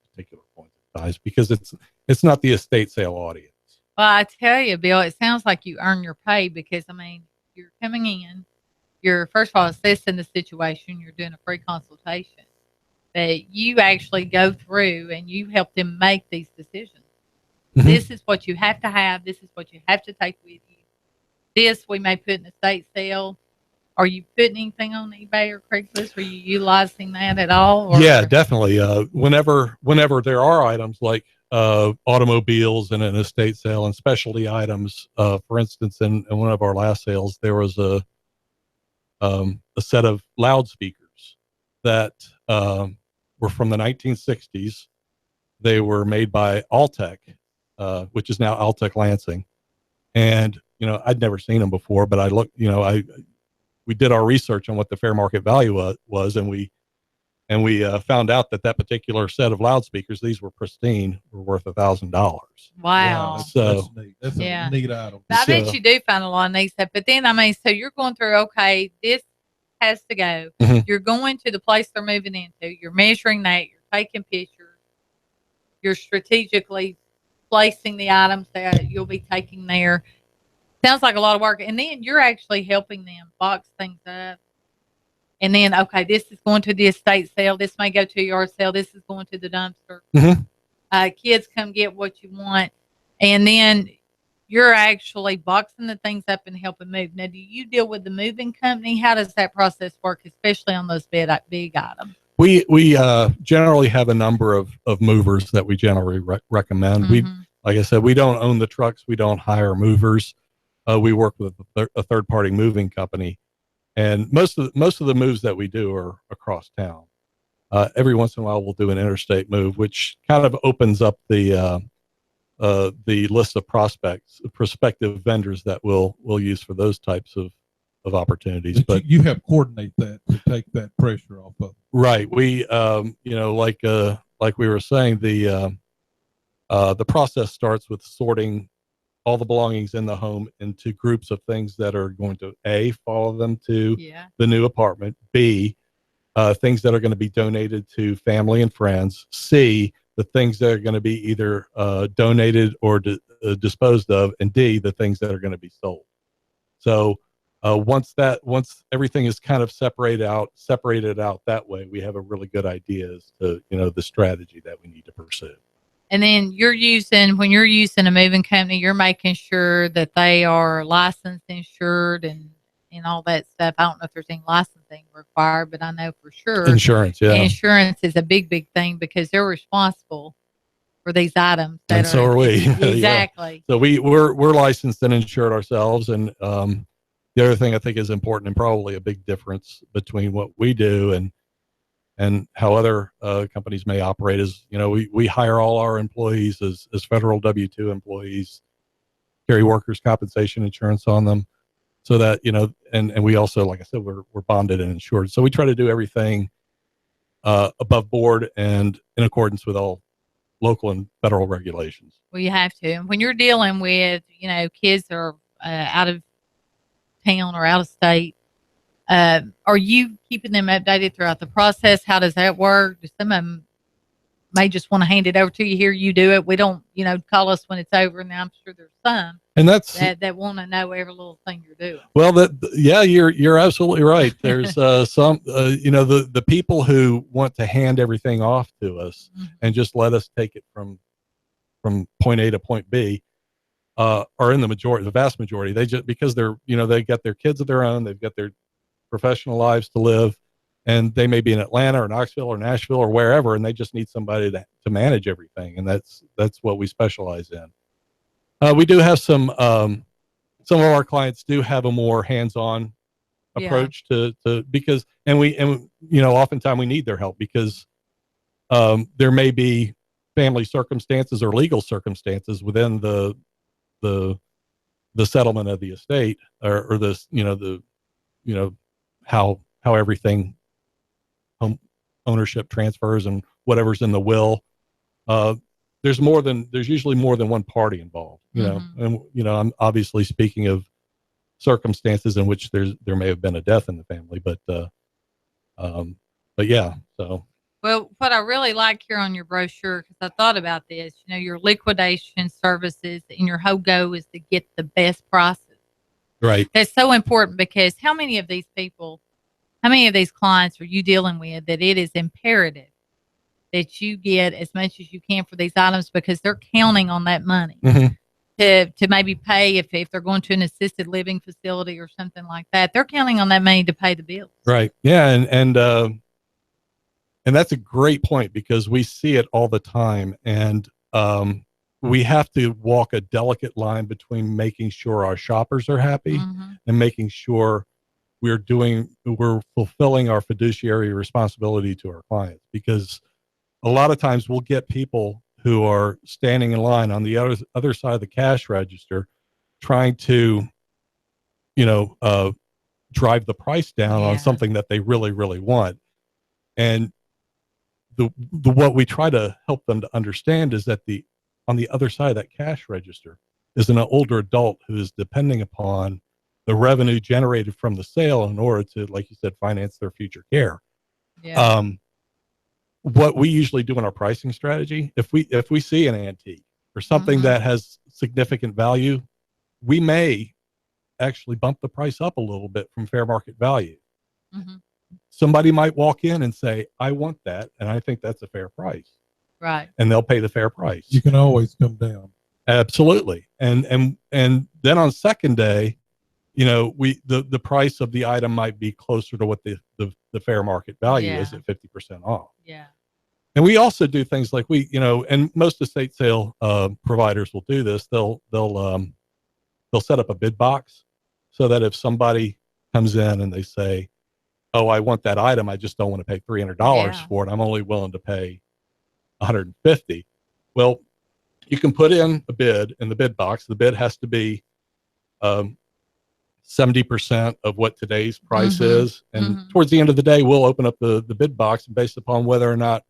particular points in time, because it's not the estate sale audience. Well, I tell you, Bill, it sounds like you earn your pay, because I mean, you're coming in, you're first of all assessing the situation, you're doing a free consultation, but you actually go through and you help them make these decisions. Mm-hmm. This is what you have to have. This is what you have to take with you. This we may put in estate sale. Are you putting anything on eBay or Craigslist? Are you utilizing that at all? Or? Yeah, definitely. Whenever there are items like automobiles in an estate sale and specialty items, for instance, in one of our last sales, there was a set of loudspeakers that were from the 1960s. They were made by Altec, which is now Altec Lansing. And, you know, I'd never seen them before, but I looked, you know, we did our research on what the fair market value was, and we found out that particular set of loudspeakers, these were pristine, were worth $1,000. Wow. So that's neat. That's a neat item. I bet you do find a lot of neat stuff. But then, I mean, so you're going through, okay, this has to go. Mm-hmm. You're going to the place they're moving into. You're measuring that. You're taking pictures. You're strategically placing the items that you'll be taking there. Sounds like a lot of work. And then you're actually helping them box things up. And then, okay, this is going to the estate sale. This may go to a yard sale. This is going to the dumpster. Mm-hmm. Kids come get what you want. And then you're actually boxing the things up and helping move. Now, do you deal with the moving company? How does that process work, especially on those big items? We generally have a number of movers that we generally recommend. Mm-hmm. Like I said, we don't own the trucks. We don't hire movers. We work with a third-party moving company, and most of the moves that we do are across town. Every once in a while, we'll do an interstate move, which kind of opens up the list of prospective vendors that we'll use for those types of opportunities. But you have coordinate that to take that pressure off of. Right. We you know, like we were saying, the process starts with sorting all the belongings in the home into groups of things that are going to A, follow them to the new apartment, B, things that are going to be donated to family and friends, C, the things that are going to be either donated or disposed of, and D, the things that are going to be sold. So once everything is kind of separated out that way, we have a really good idea as to, you know, the strategy that we need to pursue. And then when you're using a moving company, you're making sure that they are licensed, insured, and all that stuff. I don't know if there's any licensing required, but I know for sure insurance. Yeah, insurance is a big thing, because they're responsible for these items. And so are we. Exactly. Yeah. So we're licensed and insured ourselves, and the other thing I think is important, and probably a big difference between what we do and how other companies may operate, is, you know, we hire all our employees as federal W-2 employees, carry workers' compensation insurance on them, so that, you know, and we also, like I said, we're bonded and insured. So we try to do everything above board and in accordance with all local and federal regulations. Well, you have to. And when you're dealing with, you know, kids that are out of town or out of state, are you keeping them updated throughout the process? How does that work? Do some of them may just want to hand it over to you, here, you do it. We don't, you know, call us when it's over. And I'm sure there's some and that's that want to know every little thing you're doing. Well, you're absolutely right. There's some, you know, the people who want to hand everything off to us mm-hmm. and just let us take it from point A to point B, are in the vast majority. They just, because they're, you know, they got their kids of their own, they've got their professional lives to live. and they may be in Atlanta or Knoxville or Nashville or wherever, and they just need somebody to manage everything. And that's what we specialize in. We do have some of our clients do have a more hands-on approach to because, and oftentimes we need their help because there may be family circumstances or legal circumstances within the settlement of the estate or this, how everything ownership transfers and whatever's in the will. There's usually more than one party involved, and I'm obviously speaking of circumstances in which there may have been a death in the family, but yeah. So, well, what I really like here on your brochure, because I thought about this, your liquidation services and your whole goal is to get the best prices. Right. That's so important because how many of these clients are you dealing with that it is imperative that you get as much as you can for these items because they're counting on that money to maybe pay if they're going to an assisted living facility or something like that. They're counting on that money to pay the bills. Right. Yeah. And that's a great point because we see it all the time. And we have to walk a delicate line between making sure our shoppers are happy and making sure we're fulfilling our fiduciary responsibility to our clients, because a lot of times we'll get people who are standing in line on the other side of the cash register trying to, drive the price down on something that they really, really want. And what we try to help them to understand is that on the other side of that cash register is an older adult who is depending upon the revenue generated from the sale in order to, like you said, finance their future care. Yeah. What we usually do in our pricing strategy, if we see an antique or something that has significant value, we may actually bump the price up a little bit from fair market value. Somebody might walk in and say, I want that, and I think that's a fair price. Right. And they'll pay the fair price. You can always come down. Absolutely. And then on second day, the price of the item might be closer to what the fair market value is at 50% off. Yeah. And we also do things like and most estate sale providers will do this. They'll set up a bid box so that if somebody comes in and they say, oh, I want that item, I just don't want to pay $300 for it, I'm only willing to pay $150. Well, you can put in a bid in the bid box. The bid has to be 70% of what today's price is. And towards the end of the day, we'll open up the bid box, and based upon whether or not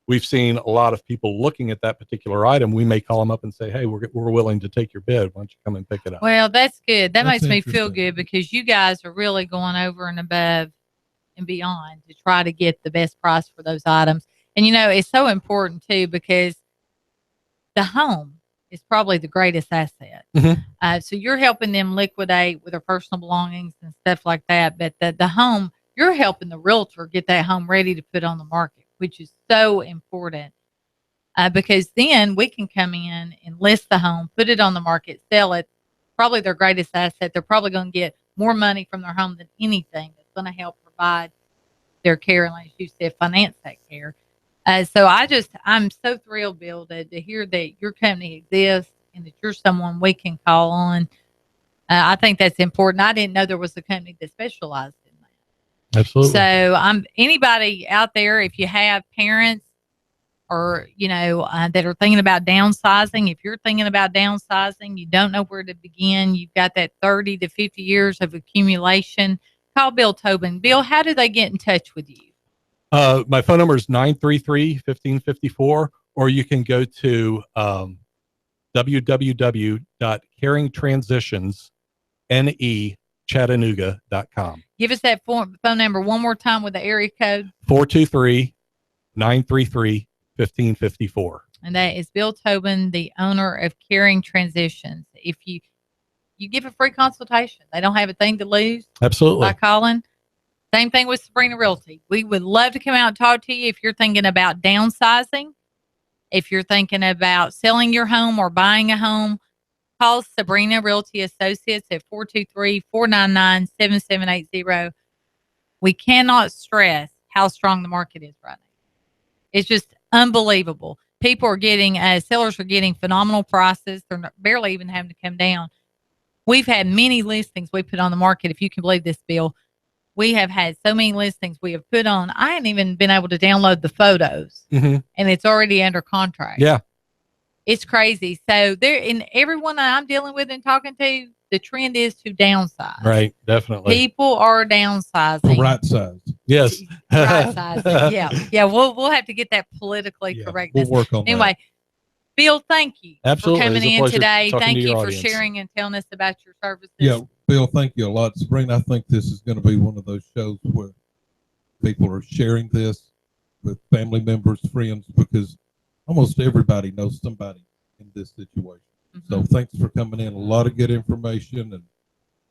we've seen a lot of people looking at that particular item, we may call them up and say, hey, we're willing to take your bid. Why don't you come and pick it up? Well, that's good. That makes me feel good because you guys are really going over and above and beyond to try to get the best price for those items. And, it's so important too, because the home is probably the greatest asset. So you're helping them liquidate with their personal belongings and stuff like that. But the home, you're helping the realtor get that home ready to put on the market, which is so important because then we can come in and list the home, put it on the market, sell it. Probably their greatest asset. They're probably going to get more money from their home than anything that's going to help provide their care, and like you said, finance that care. So I'm so thrilled, Bill, to hear that your company exists and that you're someone we can call on. I think that's important. I didn't know there was a company that specialized in that. Absolutely. So anybody out there, if you have parents or, that are thinking about downsizing, if you're thinking about downsizing, you don't know where to begin, you've got that 30 to 50 years of accumulation, call Bill Tobin. Bill, how do they get in touch with you? My phone number is 933-1554, or you can go to www.caringtransitionsnechattanooga.com. Give us that phone number one more time with the area code. 423-933-1554. And that is Bill Tobin, the owner of Caring Transitions. If you give a free consultation, they don't have a thing to lose. Absolutely. By calling. Same thing with Sabrena Realty. We would love to come out and talk to you if you're thinking about downsizing, if you're thinking about selling your home or buying a home. Call Sabrena Realty Associates at 423-499-7780. We cannot stress how strong the market is right now. It's just unbelievable. People are getting, sellers are getting phenomenal prices. They're barely even having to come down. We've had many listings we put on the market. If you can believe this, Bill, we have had so many listings we have put on. I hadn't even been able to download the photos, and it's already under contract. Yeah. It's crazy. So in everyone that I'm dealing with and talking to, the trend is to downsize. Right. Definitely. People are downsizing. Right size. Yes. Right size. Yeah. We'll have to get that politically correct. We'll work on anyway, Bill, thank you Absolutely. for coming in today. Thank Thank you for audience. sharing and telling us about your services. Yeah, Bill, thank you a lot. Sabrina, I think this is going to be one of those shows where people are sharing this with family members, friends, because almost everybody knows somebody in this situation. So thanks for coming in. A lot of good information, and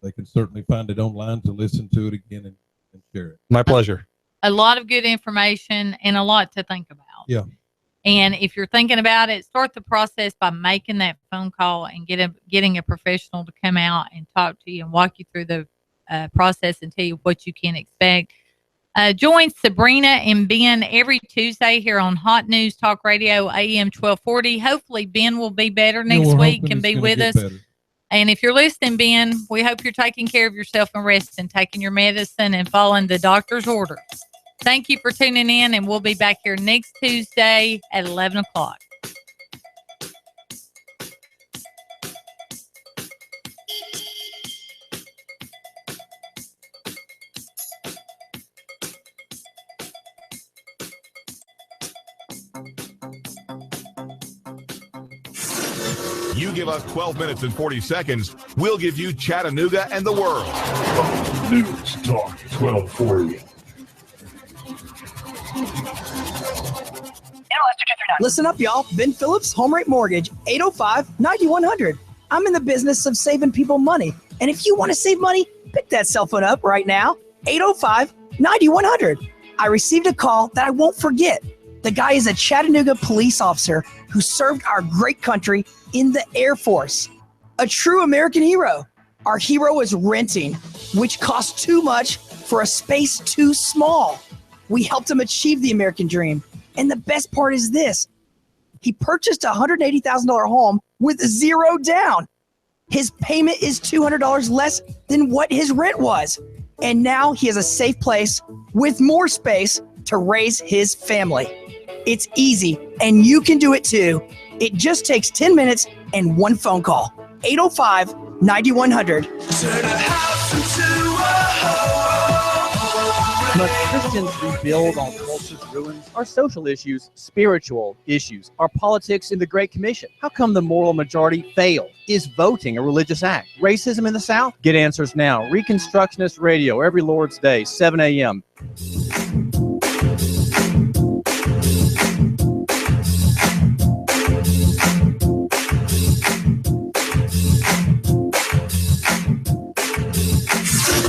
they can certainly find it online to listen to it again and share it. My pleasure. A lot of good information and a lot to think about. Yeah. And if you're thinking about it, start the process by making that phone call and getting a professional to come out and talk to you and walk you through the process and tell you what you can expect. Join Sabrina and Ben every Tuesday here on Hot News Talk Radio, AM 1240. Hopefully, Ben will be better next week, can be with us. Better. And if you're listening, Ben, we hope you're taking care of yourself and resting, taking your medicine and following the doctor's orders. Thank you for tuning in, and we'll be back here next Tuesday at 11 o'clock. You give us 12 minutes and 40 seconds, we'll give you Chattanooga and the world. News Talk 1240. Listen up, y'all. Ben Phillips, Home Rate Mortgage, 805-9100. I'm in the business of saving people money. And if you want to save money, pick that cell phone up right now, 805-9100. I received a call that I won't forget. The guy is a Chattanooga police officer who served our great country in the Air Force. A true American hero. Our hero is renting, which costs too much for a space too small. We helped him achieve the American dream. And the best part is this. He purchased a $180,000 home with zero down. His payment is $200 less than what his rent was. And now he has a safe place with more space to raise his family. It's easy, and you can do it too. It just takes 10 minutes and one phone call. 805-9100. Turn a house into a home. Must Christians rebuild on culture's ruins? Are social issues spiritual issues? Are politics in the Great Commission? How come the moral majority failed? Is voting a religious act? Racism in the South? Get answers now. Reconstructionist Radio every Lord's Day, 7 a.m.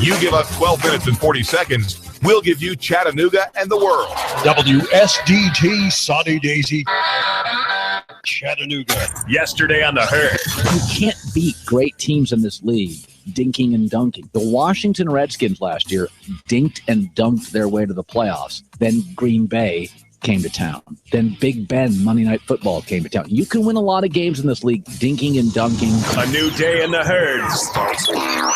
You give us 12 minutes and 40 seconds, we'll give you Chattanooga and the world. WSDT Sunny Daisy, Chattanooga. Yesterday on the Herd. You can't beat great teams in this league dinking and dunking. The Washington Redskins last year dinked and dunked their way to the playoffs. Then Green Bay came to town. Then Big Ben Monday Night Football came to town. You can win a lot of games in this league dinking and dunking. A new day in the Herd starts now.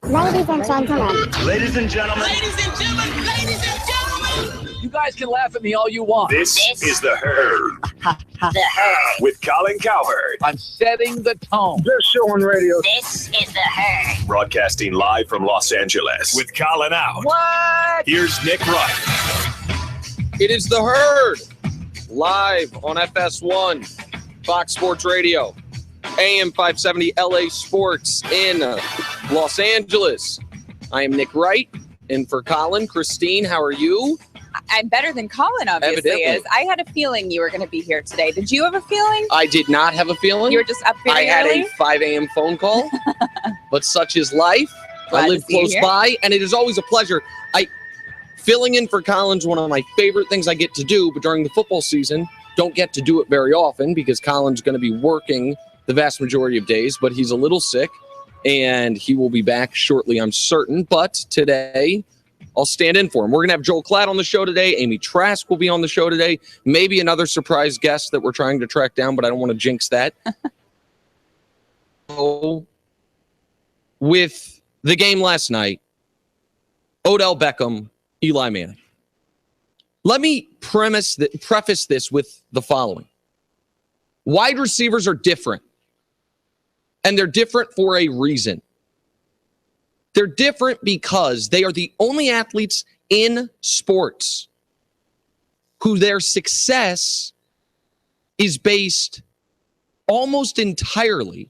Ladies and gentlemen. Ladies and gentlemen. Ladies and gentlemen. Ladies and gentlemen. You guys can laugh at me all you want. This is the Herd. The Herd. With Colin Cowherd. I'm setting the tone. This show on radio. This is the Herd. Broadcasting live from Los Angeles. With Colin out. What? Here's Nick Wright. It is the Herd. Live on FS1, Fox Sports Radio. AM 570 LA Sports in Los Angeles. I am Nick Wright, and for Colin, Christine, how are you? I'm better than Colin, obviously Evidently. is. I had a feeling you were going to be here today. Did you have a feeling? I did not have a feeling. You were just up I very had early? a 5 a.m. phone call, but such is life. Glad I to live see you close here. by, and it is always a pleasure. Filling in for Colin's one of my favorite things I get to do, but during the football season, don't get to do it very often because Colin's going to be working the vast majority of days, but he's a little sick, and he will be back shortly, I'm certain. But today, I'll stand in for him. We're going to have Joel Klatt on the show today. Amy Trask will be on the show today. Maybe another surprise guest that we're trying to track down, but I don't want to jinx that. So, with the game last night, Odell Beckham, Eli Manning. Let me preface this with the following. Wide receivers are different, and they're different for a reason. They're different because they are the only athletes in sports who their success is based almost entirely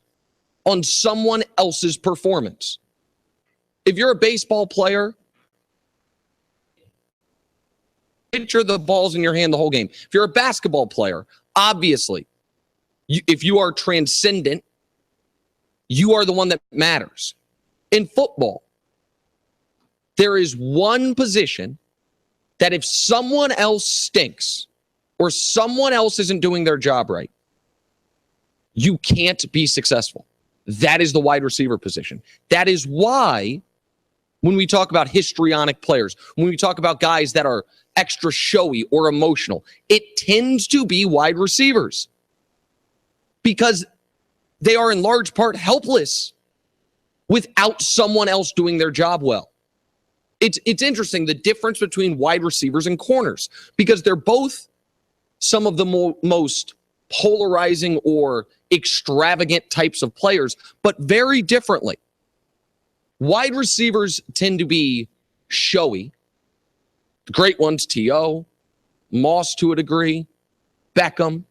on someone else's performance. If you're a baseball player, picture the ball's in your hand the whole game. If you're a basketball player, obviously, if you are transcendent, you are the one that matters. In football, there is one position that if someone else stinks or someone else isn't doing their job right, you can't be successful. That is the wide receiver position. That is why when we talk about histrionic players, when we talk about guys that are extra showy or emotional, it tends to be wide receivers because they are in large part helpless without someone else doing their job well. It's interesting, the difference between wide receivers and corners, because they're both some of the most polarizing or extravagant types of players, but very differently. Wide receivers tend to be showy. The great ones, T.O., Moss to a degree, Beckham,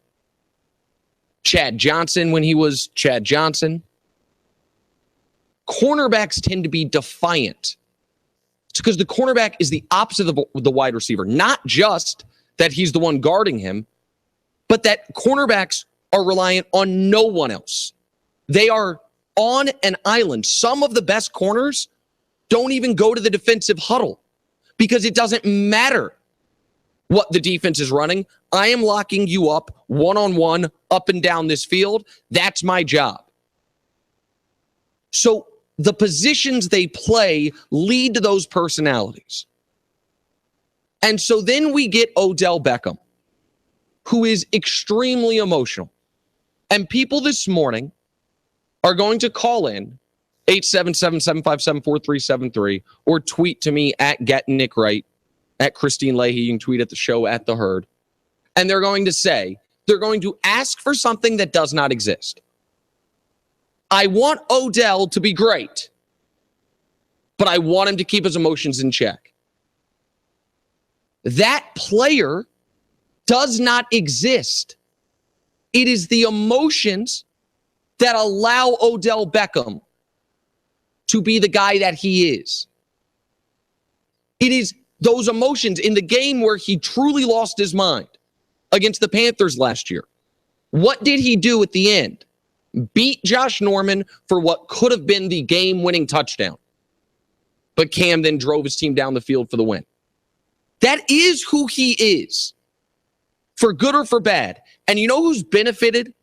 Chad Johnson when he was Chad Johnson. Cornerbacks tend to be defiant. It's because the cornerback is the opposite of the wide receiver. Not just that he's the one guarding him, but that cornerbacks are reliant on no one else. They are on an island. Some of the best corners don't even go to the defensive huddle because it doesn't matter what the defense is running. I am locking you up one-on-one up and down this field. That's my job. So the positions they play lead to those personalities. And so then we get Odell Beckham, who is extremely emotional. And people this morning are going to call in 877-757-4373 or tweet to me at GetNickWright, at Christine Leahy. You can tweet at the show at The Herd. And they're going to ask for something that does not exist. I want Odell to be great, but I want him to keep his emotions in check. That player does not exist. It is the emotions that allow Odell Beckham to be the guy that he is. It is those emotions in the game where he truly lost his mind against the Panthers last year. What did he do at the end? Beat Josh Norman for what could have been the game-winning touchdown. But Cam then drove his team down the field for the win. That is who he is, for good or for bad. And you know who's benefited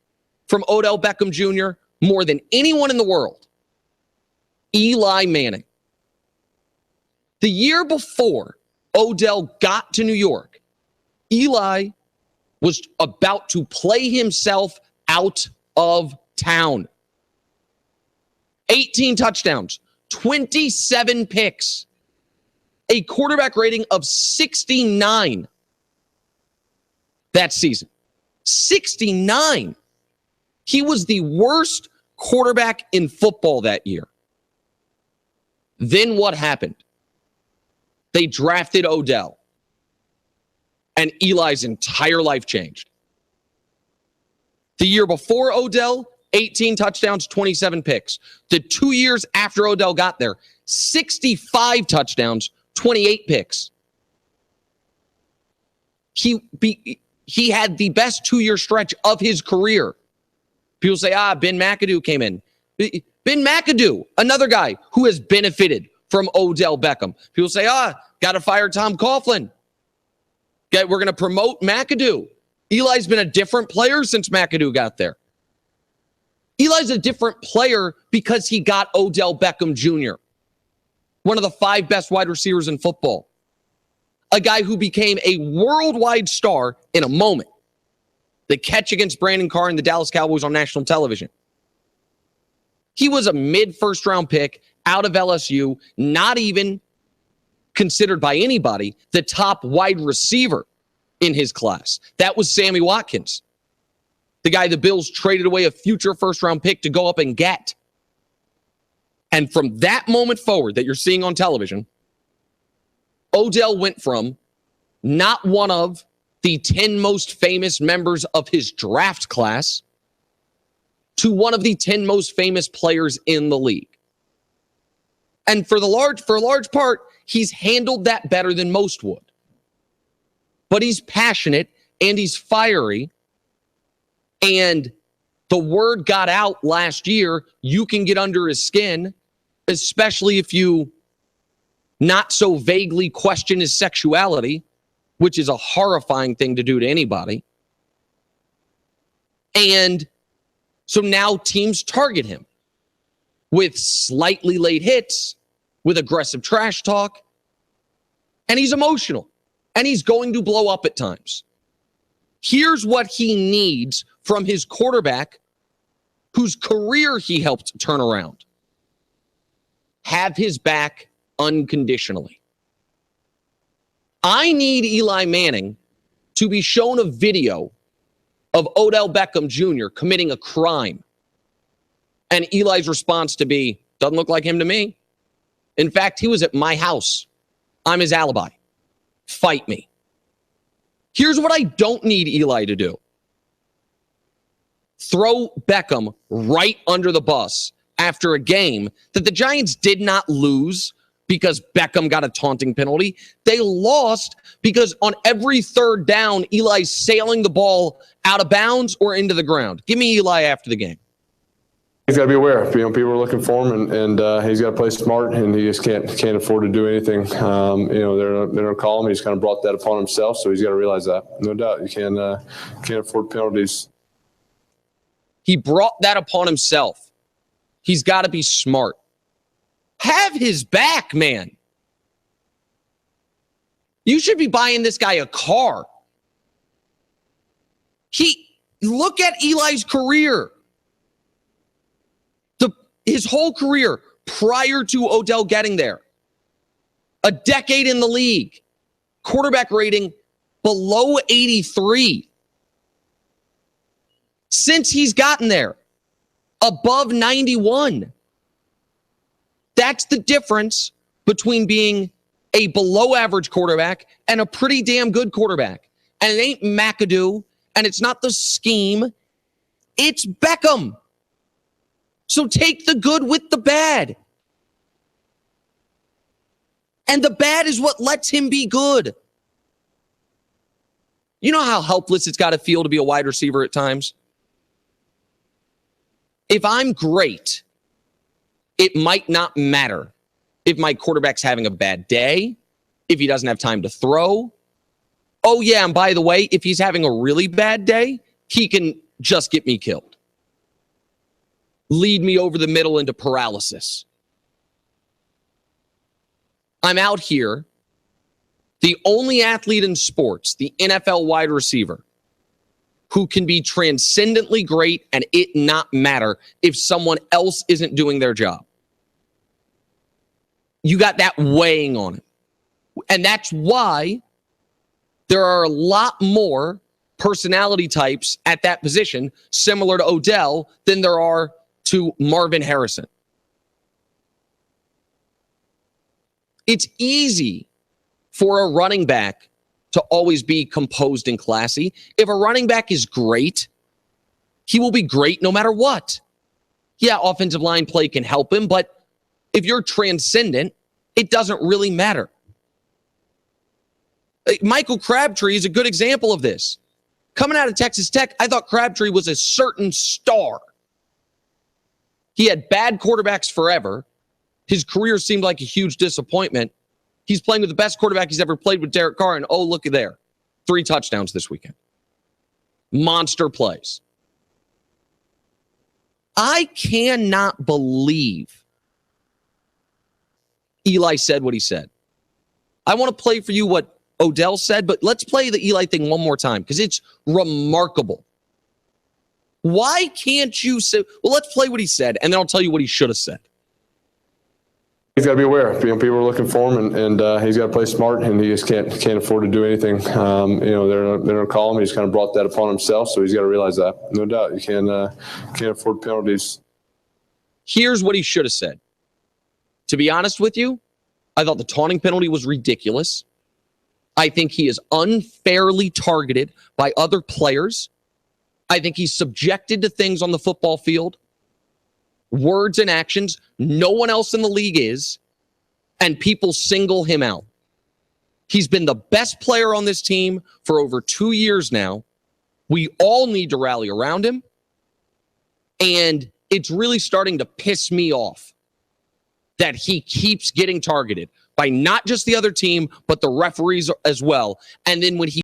from Odell Beckham Jr. more than anyone in the world? Eli Manning. The year before Odell got to New York, Eli was about to play himself out of town. 18 touchdowns, 27 picks, a quarterback rating of 69 that season. 69. He was the worst quarterback in football that year. Then what happened? They drafted Odell, and Eli's entire life changed. The year before Odell, 18 touchdowns, 27 picks. The 2 years after Odell got there, 65 touchdowns, 28 picks. He had the best 2-year stretch of his career. People say, Ben McAdoo came in. Ben McAdoo, another guy who has benefited from Odell Beckham. People say, got to fire Tom Coughlin. We're going to promote McAdoo. Eli's been a different player since McAdoo got there. Eli's a different player because he got Odell Beckham Jr. one of the 5 best wide receivers in football, a guy who became a worldwide star in a moment. The catch against Brandon Carr and the Dallas Cowboys on national television. He was a mid-first round pick out of LSU, not even considered by anybody the top wide receiver in his class. That was Sammy Watkins, the guy the Bills traded away a future first-round pick to go up and get. And from that moment forward that you're seeing on television, Odell went from not one of the 10 most famous members of his draft class to one of the 10 most famous players in the league. And for a large part, he's handled that better than most would. But he's passionate and he's fiery. And the word got out last year, you can get under his skin, especially if you not so vaguely question his sexuality, which is a horrifying thing to do to anybody. And so now teams target him with slightly late hits, with aggressive trash talk, and he's emotional, and he's going to blow up at times. Here's what he needs from his quarterback, whose career he helped turn around. Have his back unconditionally. I need Eli Manning to be shown a video of Odell Beckham Jr. committing a crime, and Eli's response to be, doesn't look like him to me. In fact, he was at my house. I'm his alibi. Fight me. Here's what I don't need Eli to do. Throw Beckham right under the bus after a game that the Giants did not lose because Beckham got a taunting penalty. They lost because on every third down, Eli's sailing the ball out of bounds or into the ground. Give me Eli after the game. He's got to be aware. People are looking for him, and he's got to play smart, and he just can't afford to do anything. They're gonna call him. He's kind of brought that upon himself, so he's got to realize that. No doubt, you can't afford penalties. He brought that upon himself. He's got to be smart. Have his back, man. You should be buying this guy a car. Look at Eli's career. His whole career prior to Odell getting there. A decade in the league. Quarterback rating below 83. Since he's gotten there, above 91. That's the difference between being a below average quarterback and a pretty damn good quarterback. And it ain't McAdoo, and it's not the scheme. It's Beckham. So take the good with the bad. And the bad is what lets him be good. You know how helpless it's got to feel to be a wide receiver at times? If I'm great, it might not matter if my quarterback's having a bad day, if he doesn't have time to throw. Oh, yeah, and by the way, if he's having a really bad day, he can just get me killed. Lead me over the middle into paralysis. I'm out here, the only athlete in sports, the NFL wide receiver, who can be transcendently great and it not matter if someone else isn't doing their job. You got that weighing on it. And that's why there are a lot more personality types at that position, similar to Odell, than there are to Marvin Harrison. It's easy for a running back to always be composed and classy. If a running back is great, he will be great no matter what. Yeah, offensive line play can help him, but if you're transcendent, it doesn't really matter. Michael Crabtree is a good example of this. Coming out of Texas Tech, I thought Crabtree was a certain star. He had bad quarterbacks forever. His career seemed like a huge disappointment. He's playing with the best quarterback he's ever played with, Derek Carr, and oh, look at there. 3 touchdowns this weekend. Monster plays. I cannot believe Eli said what he said. I want to play for you what Odell said, but let's play the Eli thing one more time because it's remarkable. Why can't you say, well, let's play what he said, and then I'll tell you what he should have said. He's got to be aware. People are looking for him, and he's got to play smart, and he just can't afford to do anything. They're going to call him. He's kind of brought that upon himself, so he's got to realize that. No doubt, you can't afford penalties. Here's what he should have said. To be honest with you, I thought the taunting penalty was ridiculous. I think he is unfairly targeted by other players. I think he's subjected to things on the football field, words and actions no one else in the league is, and people single him out. He's been the best player on this team for over 2 years now. We all need to rally around him, and it's really starting to piss me off that he keeps getting targeted by not just the other team, but the referees as well. And then when he